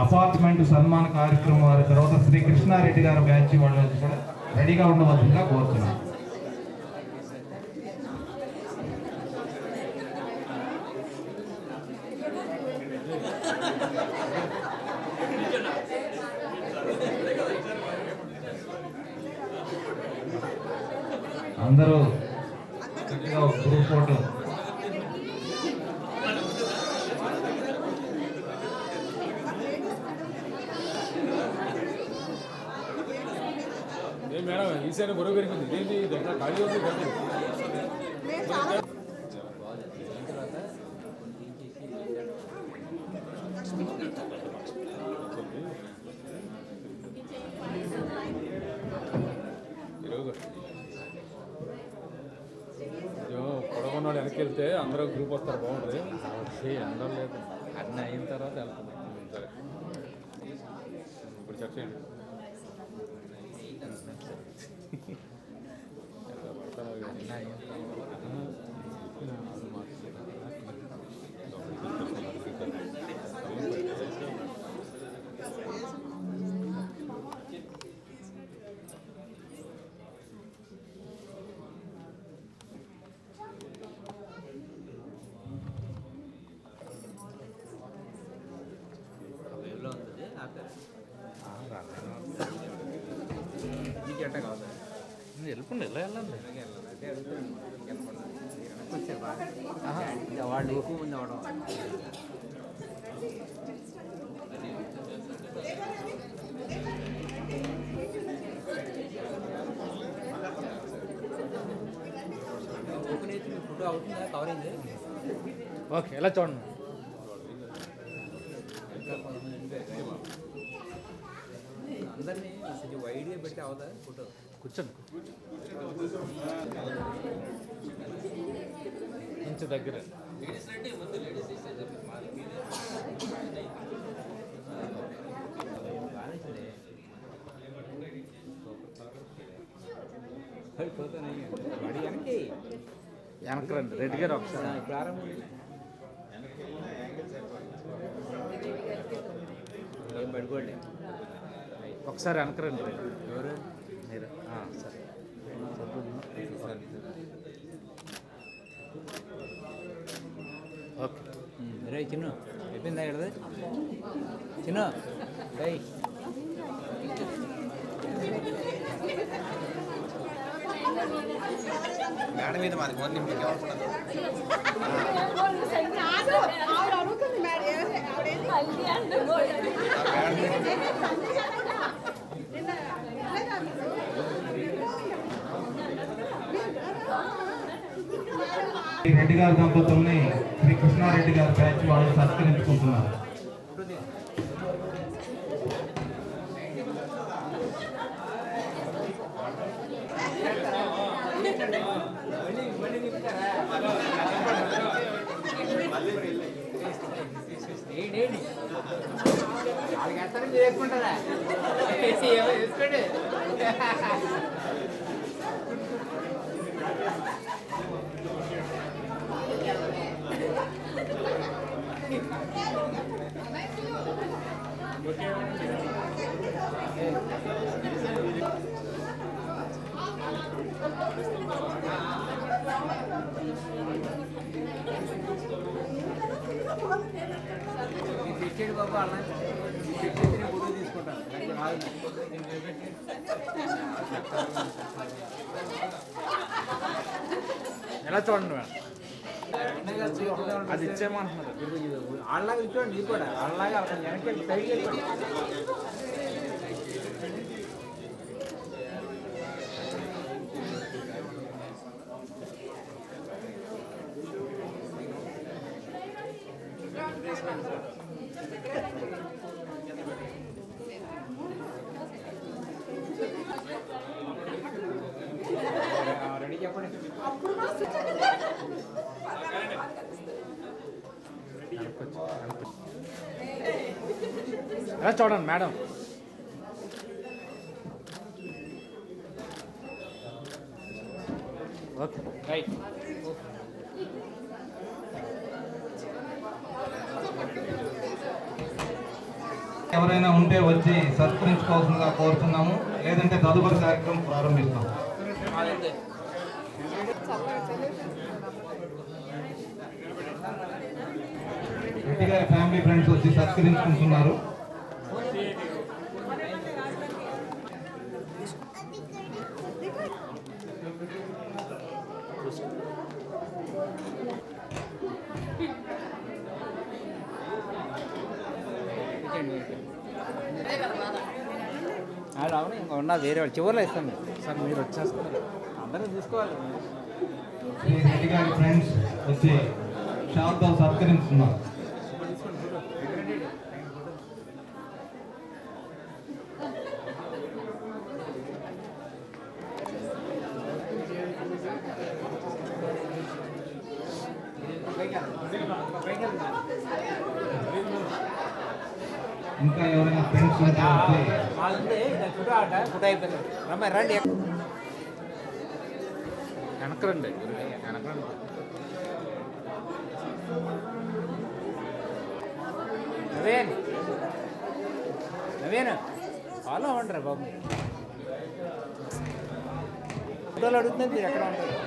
Speaker 3: అపార్ట్మెంట్ సన్మాన కార్యక్రమం వారి తర్వాత శ్రీ కృష్ణారెడ్డి గారి బ్యాచ్ వాళ్ళు కూడా రెడీగా ఉండవలసిందిగా కోరుతున్నాం. అందరూ చక్కగా గ్రూప్ ఫోటో.
Speaker 5: మేడం ఈసారి గొడవ పెరిగింది, ఇదేంటి దగ్గర ఖాళీ ఉంది కదా. పొడగొన్నాడు వెనక్కి వెళ్తే అందరూ గ్రూప్ వస్తారు, బాగుంటుంది. అందరూ లేదు, అన్నీ అయిన తర్వాత వెళ్తుంది. సరే ఇప్పుడు చర్చ చేయండి.
Speaker 4: నడుచుకుండి ఇలా వెళ్ళండి.
Speaker 7: వాళ్ళు ఎక్కువ మంది అవడం ఫోటో అవుతుందా కవర్ అయింది.
Speaker 4: ఓకే ఎలా చూడండి.
Speaker 7: అందరినీ కొంచెం వైడ్గా పెట్టి అవుతా ఫోటో.
Speaker 4: కూర్చోండి. కొంచెం దగ్గర వెనక్కి రండి. రెడ్డి గారు ఒకసారి
Speaker 7: ప్రారంభం ఏం పడుకోండి.
Speaker 4: ఒకసారి వెనక్కి రండి.
Speaker 7: ఎవరు
Speaker 4: మీరు సరే ఓకే.
Speaker 7: రే చిన్ను అయిపోయిందా ఇక్కడ చిన్ను రై
Speaker 10: మేడం మీద మాది ఫోన్ నింపి
Speaker 3: రెడ్డి గారి దంపతుల్ని శ్రీ కృష్ణారెడ్డి గారి బ్యాచ్ వాళ్ళు సత్కరించుకుంటున్నారు.
Speaker 7: వాళ్ళకి వేస్తారని మీరు వేసుకుంటారా వేసుకోండి. తెచ్చేడు బాబు అన్న తెచ్చేసి నేను ఫోటో తీసుకుంటాను.
Speaker 4: ఎలా చూడండి మేడం. అది ఇచ్చేయమంటున్నారు.
Speaker 7: వాళ్ళలాగా ఇచ్చుకోండి. ఇది కూడా వాళ్ళలాగా వెనక్కి సైడ్కి వెళ్ళిపోండి. రెడీ చెప్పండి.
Speaker 4: ఎలా చూడండి మేడం. Okay right.
Speaker 3: ఎవరైనా ఉంటే వచ్చి సత్కరించుకోవాల్సిందిగా కోరుతున్నాము. లేదంటే తదుపరి కార్యక్రమం ప్రారంభిస్తాం. రెడ్డి గారి ఫ్యామిలీ ఫ్రెండ్స్ వచ్చి సత్కరించుకుంటున్నారు.
Speaker 7: అవును ఇంకా ఉన్నా వేరే వాళ్ళు చివరిలో ఇస్తాను
Speaker 4: సార్ మీరు వచ్చేస్తారు.
Speaker 7: అందరూ చూసుకోవాలి.
Speaker 3: శ్రీ రెడ్డి గారి ఫ్రెండ్స్ వచ్చి షాప్తో సత్కరిస్తున్నారు. ఇంకా ఎవరైనా ఫ్రెండ్స్ ఉంటే వచ్చి
Speaker 7: వాళ్ళంటే ఫోటో ఆట ఫోటో అయిపోయింది. రమ్మ రండి.
Speaker 4: వెనకరండి. వెనకరండి.
Speaker 7: నవీన్ నవీన్ ఫాలో అవ్వండి బాబు. ఫోటోలు అడుగుతుంది మీరు ఎక్కడ ఉంటారు.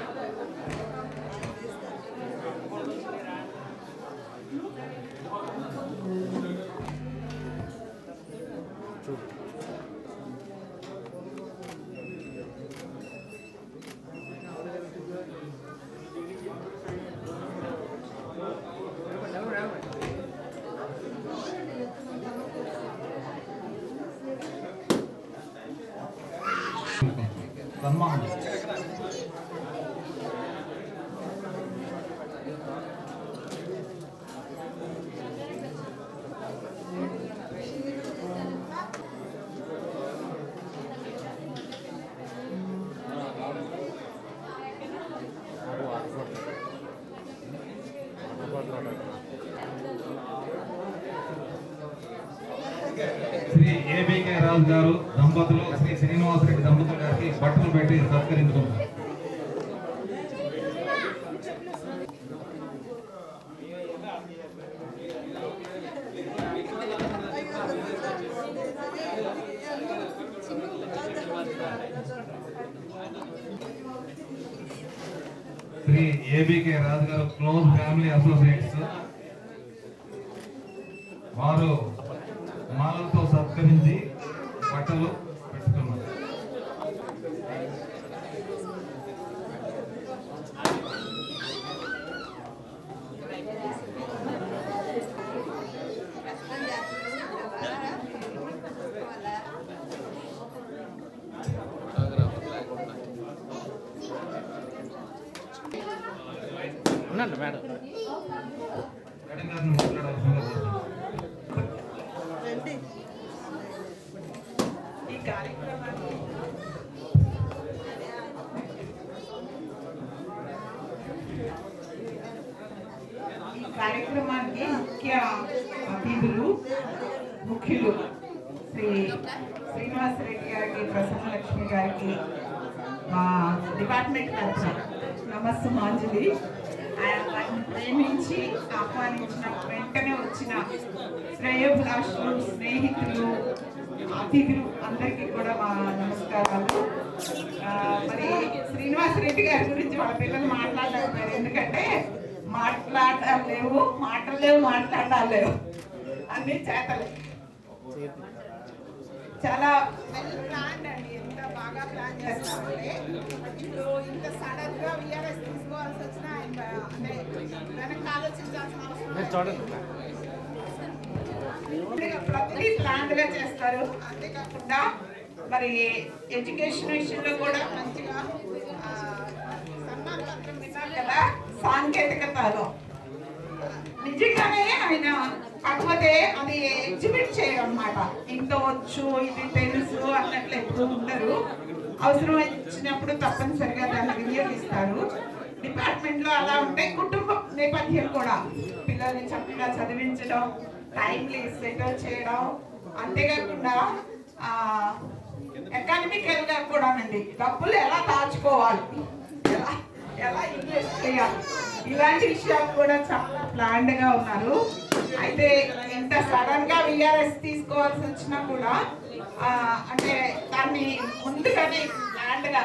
Speaker 3: సన్మానం. శ్రీ ఏబీకే రాజు గారు దంపతులు శ్రీ శ్రీనివాసరెడ్డి దంపతులు గారికి బట్టలు పెట్టి సత్కరించుకుంటారు. శ్రీ ఏబీకే రాజు గారు క్లోజ్ ఫ్యామిలీ అసోసియేట్స్ వారు మాలలతో సత్కరించి బట్టలు పెట్టుకున్నారు.
Speaker 4: ఉండండి మేడం.
Speaker 3: మేడం గారిని మాట్లాడవలసిందిగా కోరుతున్నాను.
Speaker 11: ఈ కార్యక్రమానికి ముఖ్య అతిథులు ముఖ్యులు శ్రీ శ్రీనివాసరెడ్డి గారికి, ప్రసన్నలక్ష్మి గారికి మా డిపార్ట్మెంట్ తరఫున నమస్సుమాంజలి. ఆయన ప్రేమించి ఆహ్వానించిన వెంటనే వచ్చిన శ్రేయోభిలాషులు, స్నేహితులు, అతిథులు అందరికీ కూడా మా నమస్కారాలు. మరి శ్రీనివాసరెడ్డి గారి గురించి వాళ్ళ పిల్లలు మాట్లాడలేకపోయారు, ఎందుకంటే మాటలు లేవు అన్ని చేతలే. చాలా వెల్ ప్లాన్ అండి, ఎంత బాగా ప్లాన్ చేస్తామంటే ఇప్పుడు ఇంత సడన్ గా విఆర్ఎస్ తీసుకోవాల్సి వచ్చినా అంటే వెనక్కి ఆలోచించాల్సిన అవసరం ప్రతిదీ ప్లాన్ గా చేస్తారు. అంతేకాకుండా మరి ఎడ్యుకేషన్ విషయంలో కూడా మంచిగా సన్మాన పత్రం విన్నారు కదా, సాంకేతికతలో నిజంగానే ఆయన, కాకపోతే అది ఎగ్జిబిట్ చేయరు అనమాట. ఇంత వచ్చు, ఇది తెలుసు అన్నట్లు ఎప్పుడు ఉండరు. అవసరం వచ్చినప్పుడు తప్పనిసరిగా దాన్ని వినియోగిస్తారు. డిపార్ట్మెంట్ లో అలా ఉంటే కుటుంబ నేపథ్యం కూడా పిల్లల్ని చక్కగా చదివించడం, టైంలీ సెటిల్ చేయడం, అంతేకాకుండా ఎకనామికల్ గా కూడానండి డబ్బులు ఎలా దాచుకోవాలి, ఎలా ఇన్వెస్ట్ చేయాలి, ఇలాంటి విషయాలు కూడా చాలా ప్లాన్డ్ గా ఉన్నారు. అయితే ఇంత సడన్ గా విఆర్ఎస్ తీసుకోవాల్సి వచ్చినా కూడా అంటే దాన్ని ముందుగానే ప్లాన్డ్ గా,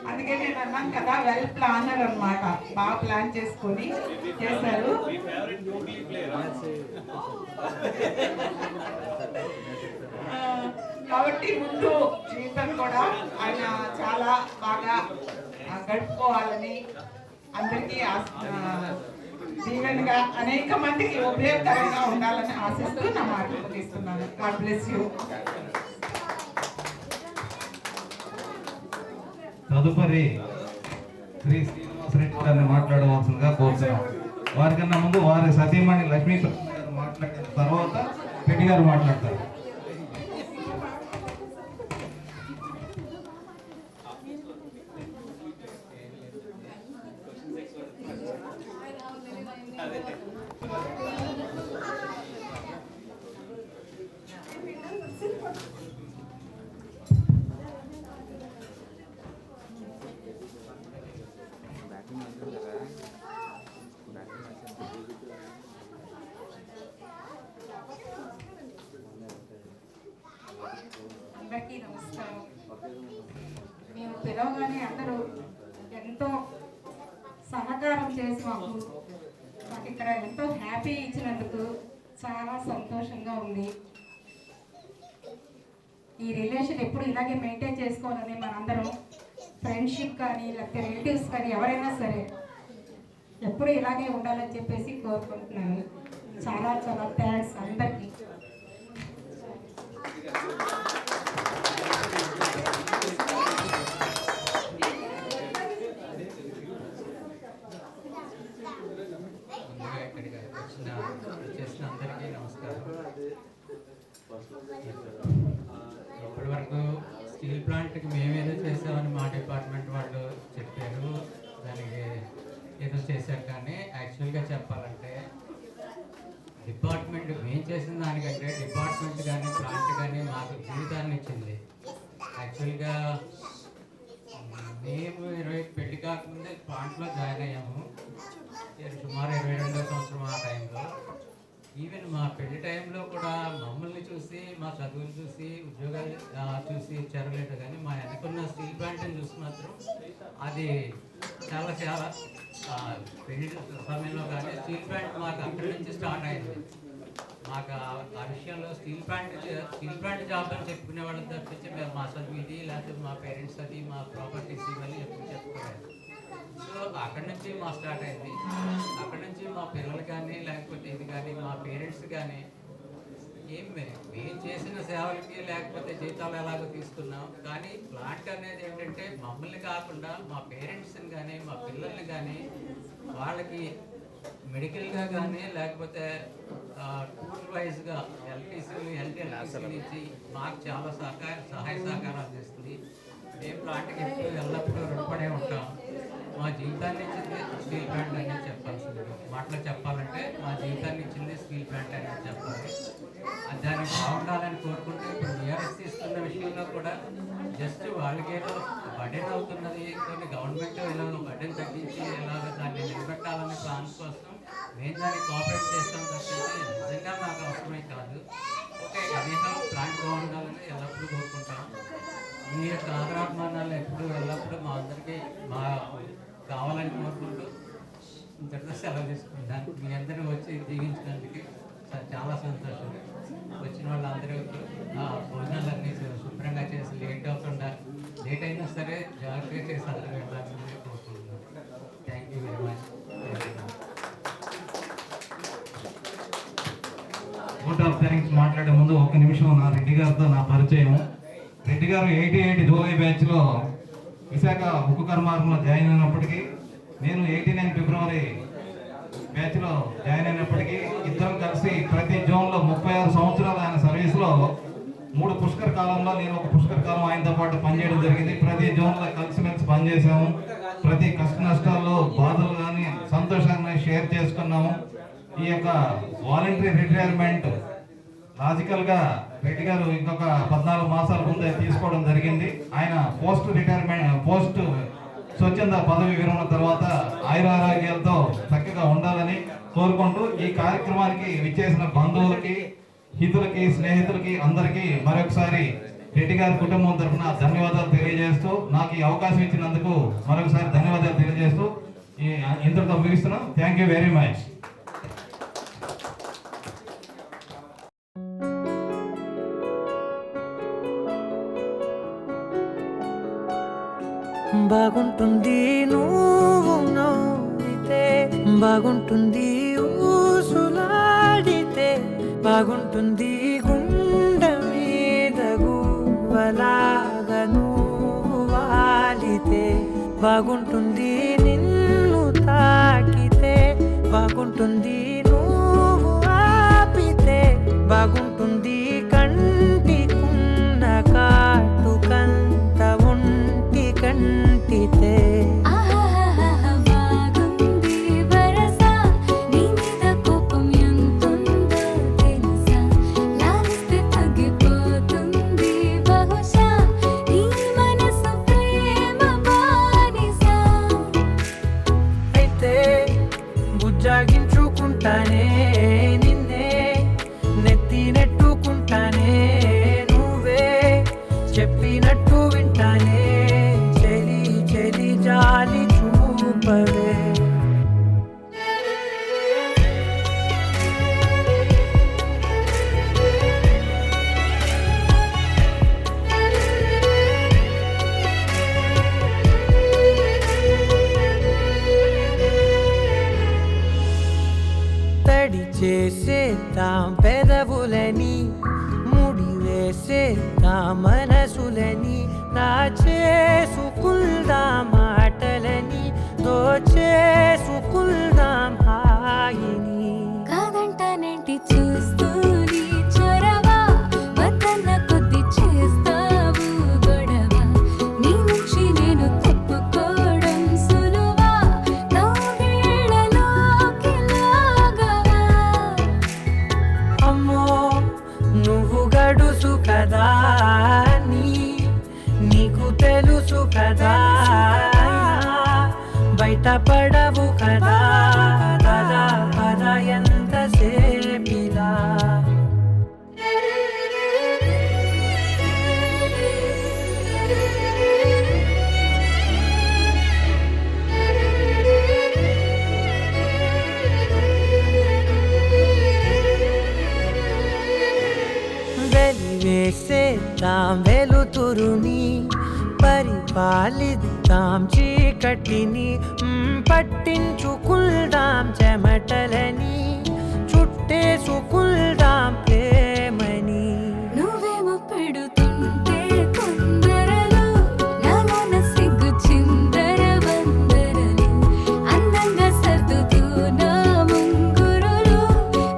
Speaker 11: అందుకే నేను అన్నాను కదా వెల్ ప్లానర్ అన్నమాట, బాగా ప్లాన్ చేసుకొని చేశారు. కాబట్టి ముందు జీవితం కూడా ఆయన చాలా బాగా గడుపుకోవాలని, అందరికీ దీవెనగా అనేక మందికి ఉపయోగకరంగా ఉండాలని ఆశిస్తూ నా మాటలు ముగిస్తున్నాను. God bless you.
Speaker 3: తదుపరి శ్రీ శ్రీనివాసరెడ్డి గారిని మాట్లాడవలసిందిగా కోరుతున్నాం. వారికన్నా ముందు వారి సతీమణి లక్ష్మీ గారు మాట్లాడిన తర్వాత రెడ్డి గారు మాట్లాడతారు.
Speaker 11: అందరికీ నమస్కారం. మేము పిలవగానే అందరూ ఎంతో సహకారం చేసి మాకు ఇక్కడ ఎంతో హ్యాపీ ఇచ్చినందుకు చాలా సంతోషంగా ఉంది. ఈ రిలేషన్ ఎప్పుడు ఇలాగే మెయింటైన్ చేసుకోవాలని మనందరం, ఫ్రెండ్షిప్ కానీ లేకపోతే రిలేటివ్స్ కానీ ఎవరైనా సరే ఎప్పుడు ఇలాగే ఉండాలని చెప్పేసి కోరుకుంటున్నాను. చాలా చాలా థ్యాంక్స్ అందరికీ.
Speaker 7: అనౌన్స్ చేశారు. కానీ యాక్చువల్గా చెప్పాలంటే డిపార్ట్మెంట్ మేము చేసిన దానికంటే డిపార్ట్మెంట్ కానీ ప్లాంట్ కానీ మాకు జీవితాన్ని ఇచ్చింది. యాక్చువల్గా మేము పెళ్లి కాకముందే ప్లాంట్లో జాయిన్ అయ్యాము. సుమారు 22వ సంవత్సరం ఆ టైంలో. ఈవెన్ మా పెళ్లి టైంలో కూడా మమ్మల్ని చూసి మా చదువులు చూసి ఉద్యోగాలు చూసి ఇచ్చారలేదు. కానీ మా వెనకున్న స్టీల్ ప్లాంట్ని చూసి మాత్రం అది చాలా చాలా పెళ్లి సమయంలో కానీ స్టీల్ ప్లాంట్ మాకు అక్కడి నుంచి స్టార్ట్ అయింది. మాకు ఆ విషయంలో స్టీల్ ప్లాంట్ జాబ్ అని చెప్పుకునే వాళ్ళని తప్పించి మేము మా చదువు ఇది, లేకపోతే మా పేరెంట్స్ అది, మా ప్రాపర్టీస్ ఇవన్నీ ఎప్పుడు చెప్పుకోలేదు. సో అక్కడి నుంచి మా స్టార్ట్ అయింది. అక్కడి నుంచి మా పిల్లలు కానీ లేకపోతే ఇది కానీ మా పేరెంట్స్ కానీ మేము చేసిన సేవలకి లేకపోతే జీతాలు ఎలాగో తీసుకున్నాం. కానీ ప్లాంట్ అనేది ఏంటంటే మమ్మల్ని కాకుండా మా పేరెంట్స్ని కానీ మా పిల్లల్ని కానీ వాళ్ళకి మెడికల్గా కానీ లేకపోతే టూర్ వైజ్గా ఎల్టీసీలు ఎల్టీఎల్టీసీలు ఇచ్చి మాకు చాలా సహాయ సహకారాలు అందిస్తుంది. మేము ప్లాంట్కి ఎప్పుడు ఎల్లప్పుడూ రుణపడే ఉంటాం. మా జీవితాన్ని ఇచ్చింది స్టీల్ ప్లాంట్ అనేది చెప్పాల్సింది. మాటలో చెప్పాలంటే మా జీవితాన్ని ఇచ్చింది స్టీల్ ప్లాంట్ అనేది చెప్పాలి. దాన్ని బాగుండాలని కోరుకుంటే ఇప్పుడు టీఆర్ఎస్ తీసుకున్న విషయంలో కూడా జస్ట్ వాళ్ళకేదో బర్డెన్ అవుతున్నది. కొన్ని గవర్నమెంట్ ఇలాగ బర్డెన్ తగ్గించి ఇలాగ దాన్ని నిలబెట్టాలనే ప్లాన్స్ కోసం మేము దాన్ని కోఆపరేట్ చేస్తాం తప్పించి నిజంగా మాకు అవసరమే కాదు. ఓకే, కనీసం ప్లాంట్ బాగుండాలని ఎల్లప్పుడూ కోరుకుంటాం. మీ యొక్క ఆదరాభిమానాలు ఎప్పుడు ఎల్లప్పుడూ మా అందరికీ కావాలని కోరుకుంటూ ఇంతటితో సెలవు తీసుకుంటాను. మీ అందరూ వచ్చి దీవించినందుకు చాలా సంతోషం. వచ్చిన వాళ్ళందరూ భోజనాలన్నీ శుభ్రంగా చేసి లేట్ అయినా సరే జాగ్రత్తగా చేసి అందరూ వెళ్ళాలని కోరుకుంటున్నాను. Thank you very much.
Speaker 3: Vote of thanks మాట్లాడే ముందు ఒక నిమిషం నా రెడ్డి గారితో నా పరిచయం. రెడ్డి గారు 88 జూలై బ్యాచ్లో విశాఖ ఉక్కు కర్మారంలో జాయిన్ అయినప్పటికీ, నేను 89 ఫిబ్రవరి బ్యాచ్లో జాయిన్ అయినప్పటికీ ఇద్దరం కలిసి ప్రతి జోన్లో 36 సంవత్సరాలు ఆయన సర్వీస్లో 3 పుష్కర కాలంలో నేను ఒక పుష్కర కాలం ఆయనతో పాటు పనిచేయడం జరిగింది. ప్రతి జోన్లో కలిసిమెలిసి పనిచేసాము. ప్రతి కష్ట నష్టాల్లో బాధలు కానీ సంతోషాన్ని షేర్ చేసుకున్నాము. ఈ యొక్క వాలంటరీ రిటైర్మెంట్ లాజికల్గా రెడ్డి గారు ఇంకొక 14 మాసాల ముందే తీసుకోవడం జరిగింది. ఆయన పోస్ట్ స్వచ్ఛంద పదవి విరమణ తర్వాత ఆయురారోగ్యాలతో చక్కగా ఉండాలని కోరుకుంటూ ఈ కార్యక్రమానికి విచ్చేసిన బంధువులకి, హితులకి, స్నేహితులకి అందరికీ మరొకసారి రెడ్డి గారి కుటుంబం తరఫున ధన్యవాదాలు తెలియజేస్తూ, నాకు ఈ అవకాశం ఇచ్చినందుకు మరొకసారి ధన్యవాదాలు తెలియజేస్తూ ఇంతటితో ముగిస్తున్నాం. Thank you very much.
Speaker 12: బాగుంటుంది నువ్వు నవ్వితే, బాగుంటుంది ఊసులాడితే, బాగుంటుంది గుండె మీద గువ్వలాగా నువ్వు వాలితే, బాగుంటుంది నిన్ను తాకితే, బాగుంటుంది నువ్వు ఆపితే, బాగుంటుంది కంటికున్న కాటుకంత ఒంటి కంటితే. బుజ్జాగించుకుంటానే నిన్నే, నెత్తి నెట్టుకుంటానే, నువ్వే చెప్పినట్టు వింటానే, చెలి చెలి జాలి చూపవే. తడి చేసేద్దాం పెదవులని, ముడి వేసేద్దాం మనసులని, నా చేసుకుందాం మాటలని, దోచేసుకుందాం హాయిని.
Speaker 13: కాదంటానేంటి చూస్తూని చొరవ, వద్దన్న కొద్ది చేస్తావు గొడవ, నీ నుంచి నేను తప్పుకోవడం సులువా, నవ్వేళ్ళ
Speaker 12: పడవు కదా పద పద ఎంతసేపిలా వెలివేసేద్దాం వెలుతురుని పరిపాలిద్దాం చీకటిని పట్టించుకుందాం చెమటలని చుట్టేసుకుందాం ప్రేమని
Speaker 13: నువ్వేమో పెడుతుంటే కొందరలు నాలోన సిగ్గు చిందర వందరలు అందంగా సర్దుతూ నా ముంగురులు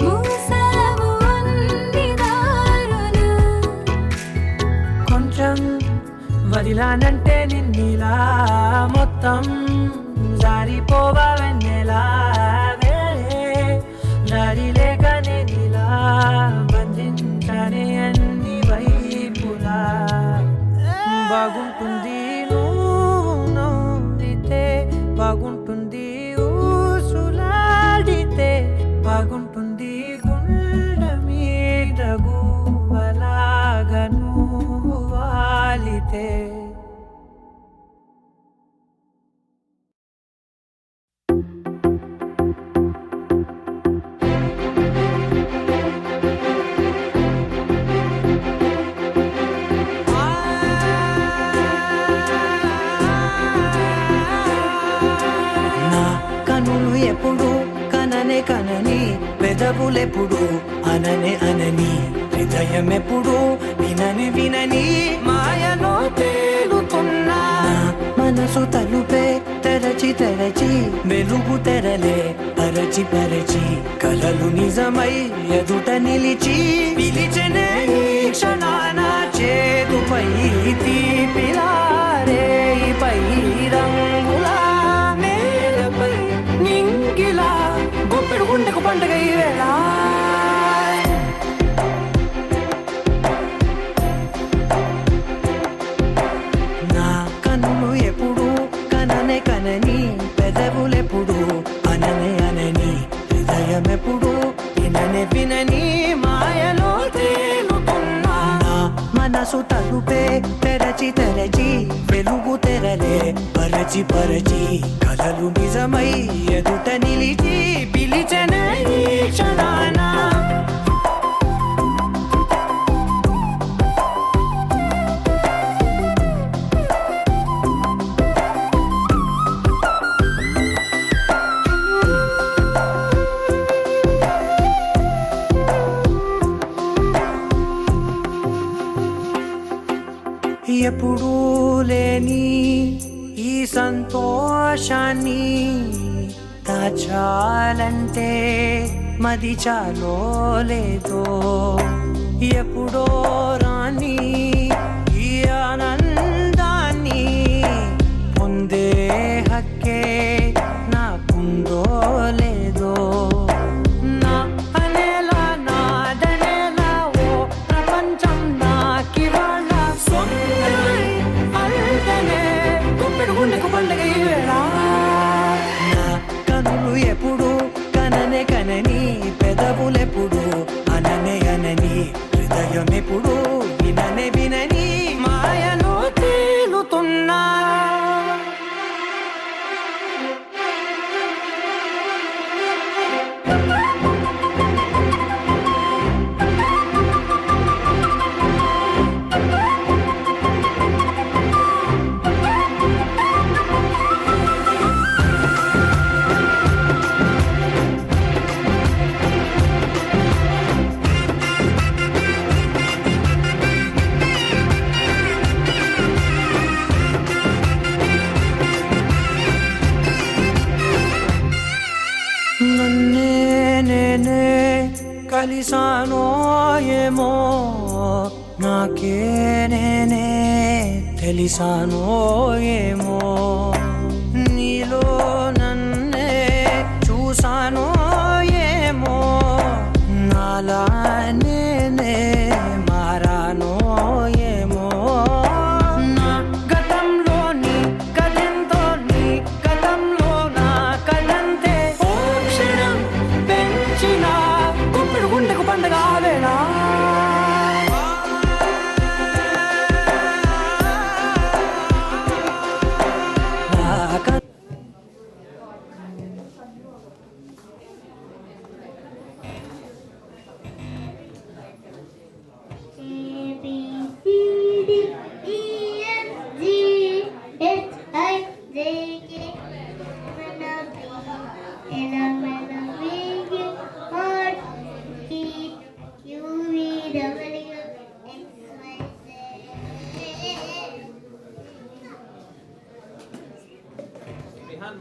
Speaker 13: మూసావు అన్ని దారులు
Speaker 12: కొంచెం వదిలానంటే నిన్నిలా మొత్తం జారిపోవా వెన్నెలా దారి లేక నేనిలా బంధించనే అన్ని వైపులా బాగుంటుంది నువ్వు నవ్వితే బాగుంటుంది ఊసులాడితే బాగుంటుంది గుండె మీద గువ్వలాగా నువ్వు వాలితే కనులు ఎప్పుడు కననే కనని పెదవులెప్పుడు అననే అనని హృదయం ఎప్పుడు వినని వినని మాయలో తేలుతున్నా మనసు తలుపే తెరచి తెరచి వెలుగు తెరలే పరచి పరచి కలలు నిజమై ఎదుట నిలిచి పిలిచనే ఈ క్షణాన చేతుపై తీపిలారే పై రంగులా నింగిలా గొప్పెడు గుండెకు పండుగ ఈ వేళ నా కన్నులు ఎప్పుడు కననే కనని పెదవులెప్పుడు అననే అనని హృదయం ఎప్పుడు విననే వినని మాయలో తేలుతున్నా మనసు తలుపే తెరచి తెరచి వెలుగు తెరలే పరచి పరచి కలలు నిజమై ఎదుట నిలిచి పిలిచనే ఈ క్షణాన ఎప్పుడూ లేని ఈ సంతోషాన్ని దాచాలంటే మది చాలో లేదో ఎప్పుడో రాని ఈ ఆనందాన్ని పొందే హక్కే నాకుందో లేదో నా అనేలా నాదనేలా ఓ ప్రపంచం నాకివాళ సొంతమై అల్దనే గుప్పెడు గుండెకు పండుగ ఈ వేళ నా కనులు ఎప్పుడు కననే కనని పెదవులెప్పుడు అననే అనని హృదయం ఎప్పుడు విననే వినని మాయలో తేలుతున్నా నన్నే నేనే కలిసానో ఏమో నాకే నేనే తెలిసానో ఏమో నీలో నన్నే చూసానో ఏమో నాలా నేనే మారానో ఏమో నా గతంలోని గతంతో నీ గతంలో నా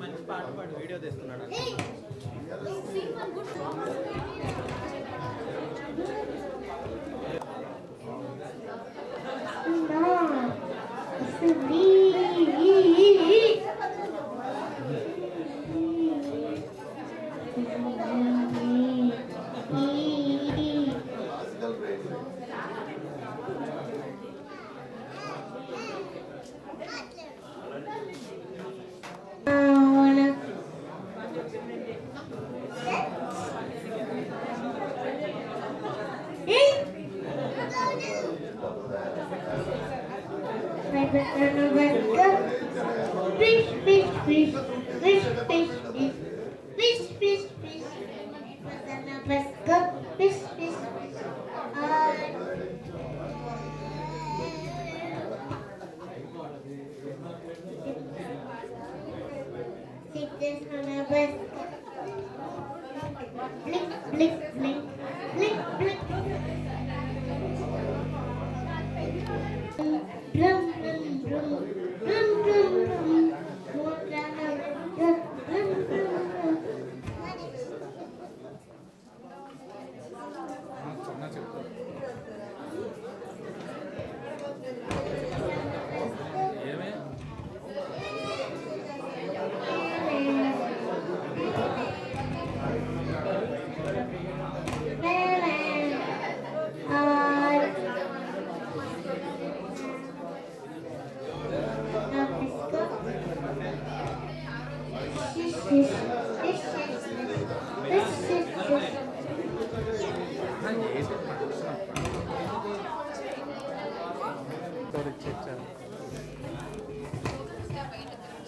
Speaker 10: మంచి పాట పాడు వీడియో తీస్తున్నాడు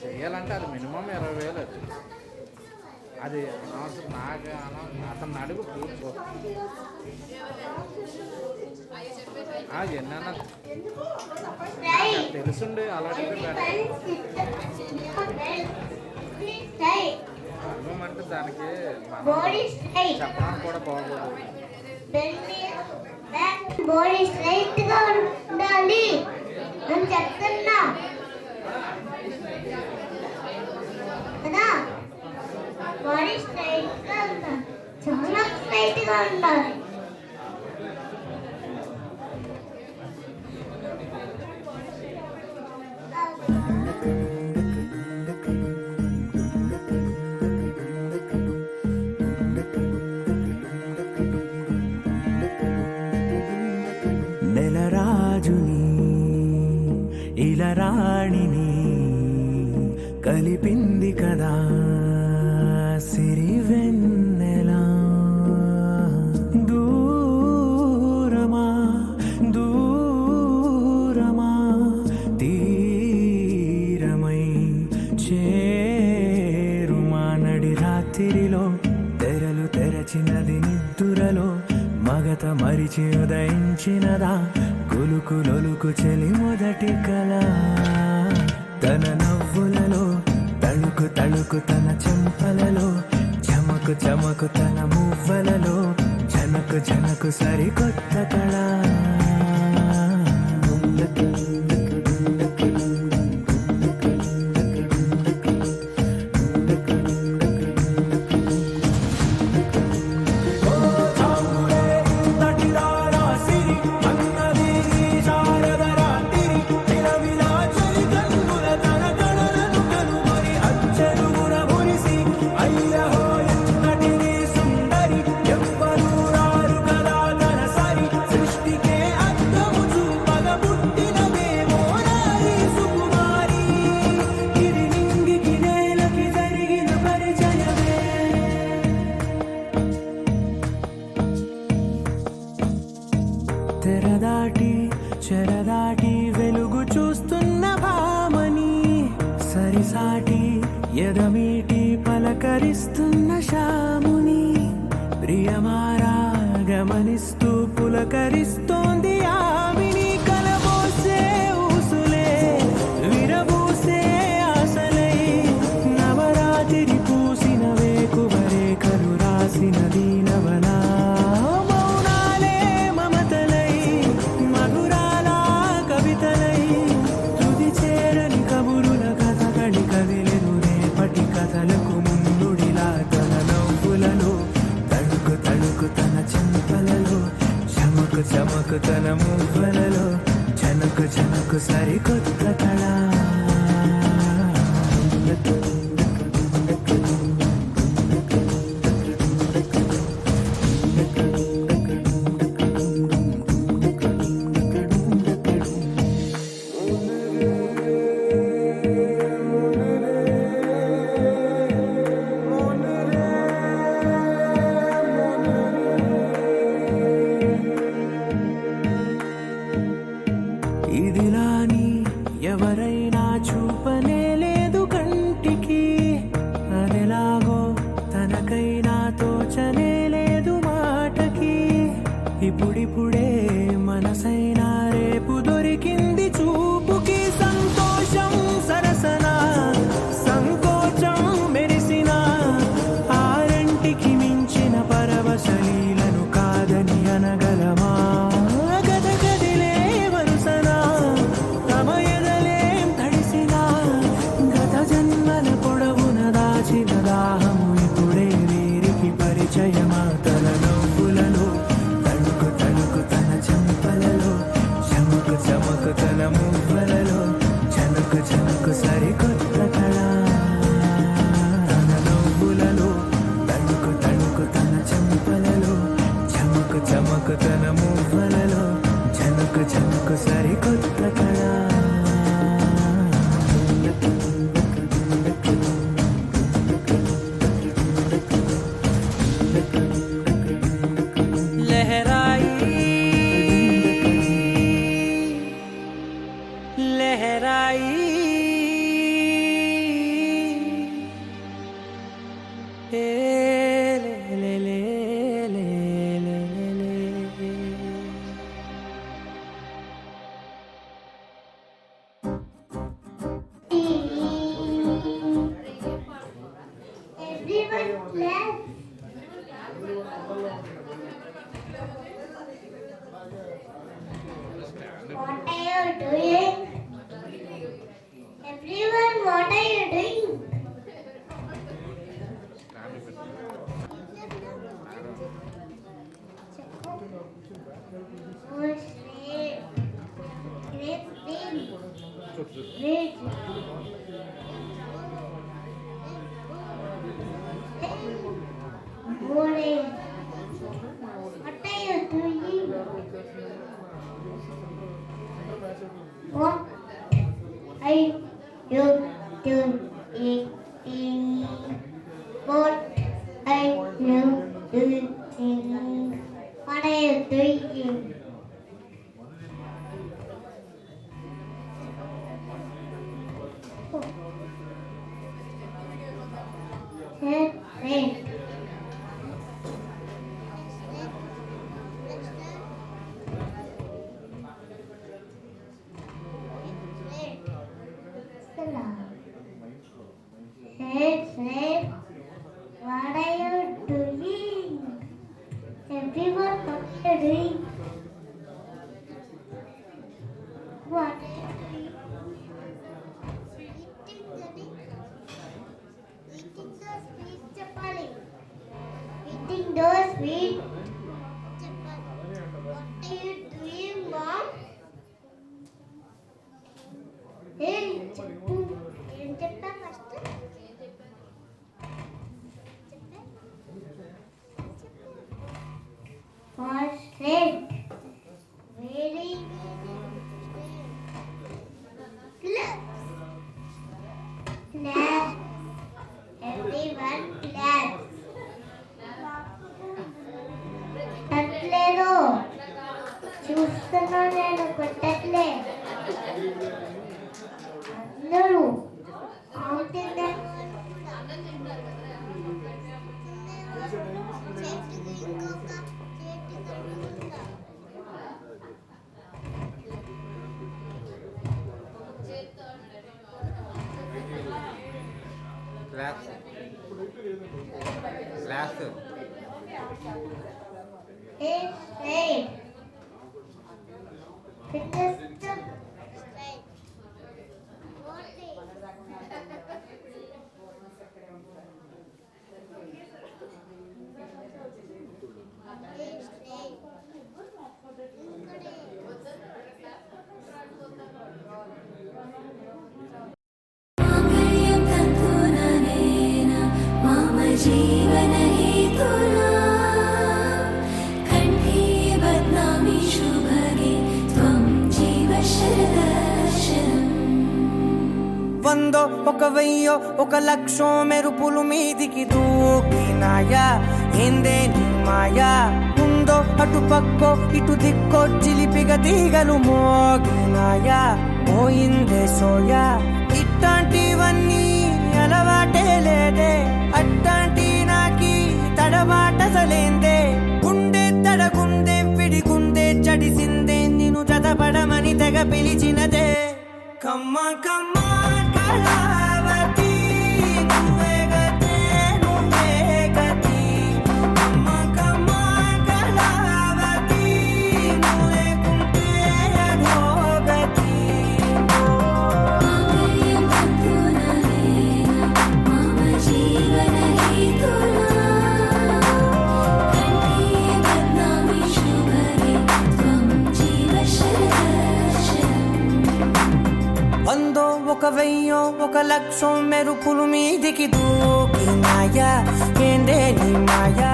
Speaker 4: చేయాలంటే అది మినిమం 20,000 అది అనవసరం నాకు అతను అడుగు పూర్తి ఎన్న తెలుసుండి అలాంటి అంటే దానికి చెప్పడానికి కూడా బాగోదు
Speaker 8: బాడీ స్ట్రైట్ గా ఉండాలి అని చెప్తున్నా కదా బాడీ స్ట్రైట్ గా ఉండాలి చాలా స్ట్రైట్ గా ఉండాలి
Speaker 12: నెలరాజుని ఇలరాణిని కలిపింది కదా సిరివెన్నెలా దూరమా దూరమా తీరమై చేరుమా నడి రాత్రిలో తెరలు తెరచినది నిద్దురలో మగత మరిచి ఉదయించినదా కులుకు లొలుకు చెలి మొదటి కళ తన నవ్వులలో తళుకు తళుకు తన చెంపలలో చమకు చమకు తన మువ్వలలో జనకు జనకు సరికొత్త కళ తెరదాటి చెరదాటి వెలుగు చూస్తున్న భామని సరిసాటి ఎదమీటి పలకరిస్తున్న శాముని ప్రియమారా గమనిస్తూ పులకరిస్తోంది ఆమెని కలబోసే ఊసులే విరబూసే ఆశలై నవరాత్రి పూసిన వేకువరే కలు రాసిన దీనవనా కథ ఆశలకు ముందుడిలా తన నవ్వులలో తణుకు తణుకు తన చెంపలలో చమకు చమకు తన మువ్వలలో చనకు చనకు సరికొత్త కళ ఇదిలాని ఎవరైనా చూపనే లేదు కంటికి అదెలాగో తనకైనా తోచనే లేదు మాటకి ఇప్పుడిప్పుడే మనసైనా రేపు దొరికింది చూపుకి సంతోషం సరసన సంకోచం మెరిసిన ఆరంటికి మించిన పరవశలీలను కాదని అనగలమా గదగదిలే వరుసనా తమ ఎదలేం తడిసినా గత జన్మల పొడవున దాచిన దాహము ఇప్పుడే వీరికి పరిచయమా తన నవ్వులలో తణుకు తణుకు తన చెంపలలో చమకు చమకు తన మువ్వలలో చనుకు చనుకు సరికొత్త కళ తన నవ్వులలో తణుకు తణుకు తన చెంపలలో చమకు చమకు తన మువ్వలలో చనుకు చనుకు సరికొత్త కళ लहराई लहराई ए ले ले ले ले ले ले
Speaker 8: Everyone clap. What are you doing? Everyone, what are you doing? Oh, great. Great thing. Great. Morning. What are you doing? What are you doing? What are you doing? What are you doing? Hey. Hey, what are you doing? Everyone, what are you doing? What are you doing? Eating the sweet chapati. Eating those sweet chapati. What are you doing, Mom? Hey, చెప్పు ఏం చెప్పా first Straight. Very clap. Clap. Everyone clap. కొట్టట్లేదు చూస్తున్నా నేను కొట్టట్లే అందరూ
Speaker 10: Class.
Speaker 8: Straight. Fitness straight.
Speaker 13: जीवन हेतुना कंठे बध्नामि शुभगे त्वं जीव शरदर्शनम्
Speaker 12: వందో ఒక వెయ్యో ఒక లక్షో మెరుపులు మీదికి దూకినాయా ఏందే నీ మాయా ఉందో అటు పక్కో ఇటు దిక్కో చిలిపిగ తీగలు మోగినాయా పోయిందే సోయా ఇట్లాంటివన్నీ అలవాటే లేదే అట్లాంటి నాకి తడబాటసలేందే గుండె తడగుందే విడిగుందే చడిసిందే నిన్ను చదపడమని తెగ పిలిచినదే కమ్మ కమ్మ కళావతి నువ్వే గతే నువ్వే గతి కమ్మ కమ్మ కళావతి నువ్వే కుంటే అధోగతి
Speaker 13: मामयं बन्धुनलेन मम जीवन हेतुना कंठे बध्नामि शुभगे त्वं जीव शरदर्शनम्
Speaker 12: వందో ఒక వెయ్యో ఒక లక్షో మెరుపులు మీదికి దూకినాయా ఏందే నీ మాయా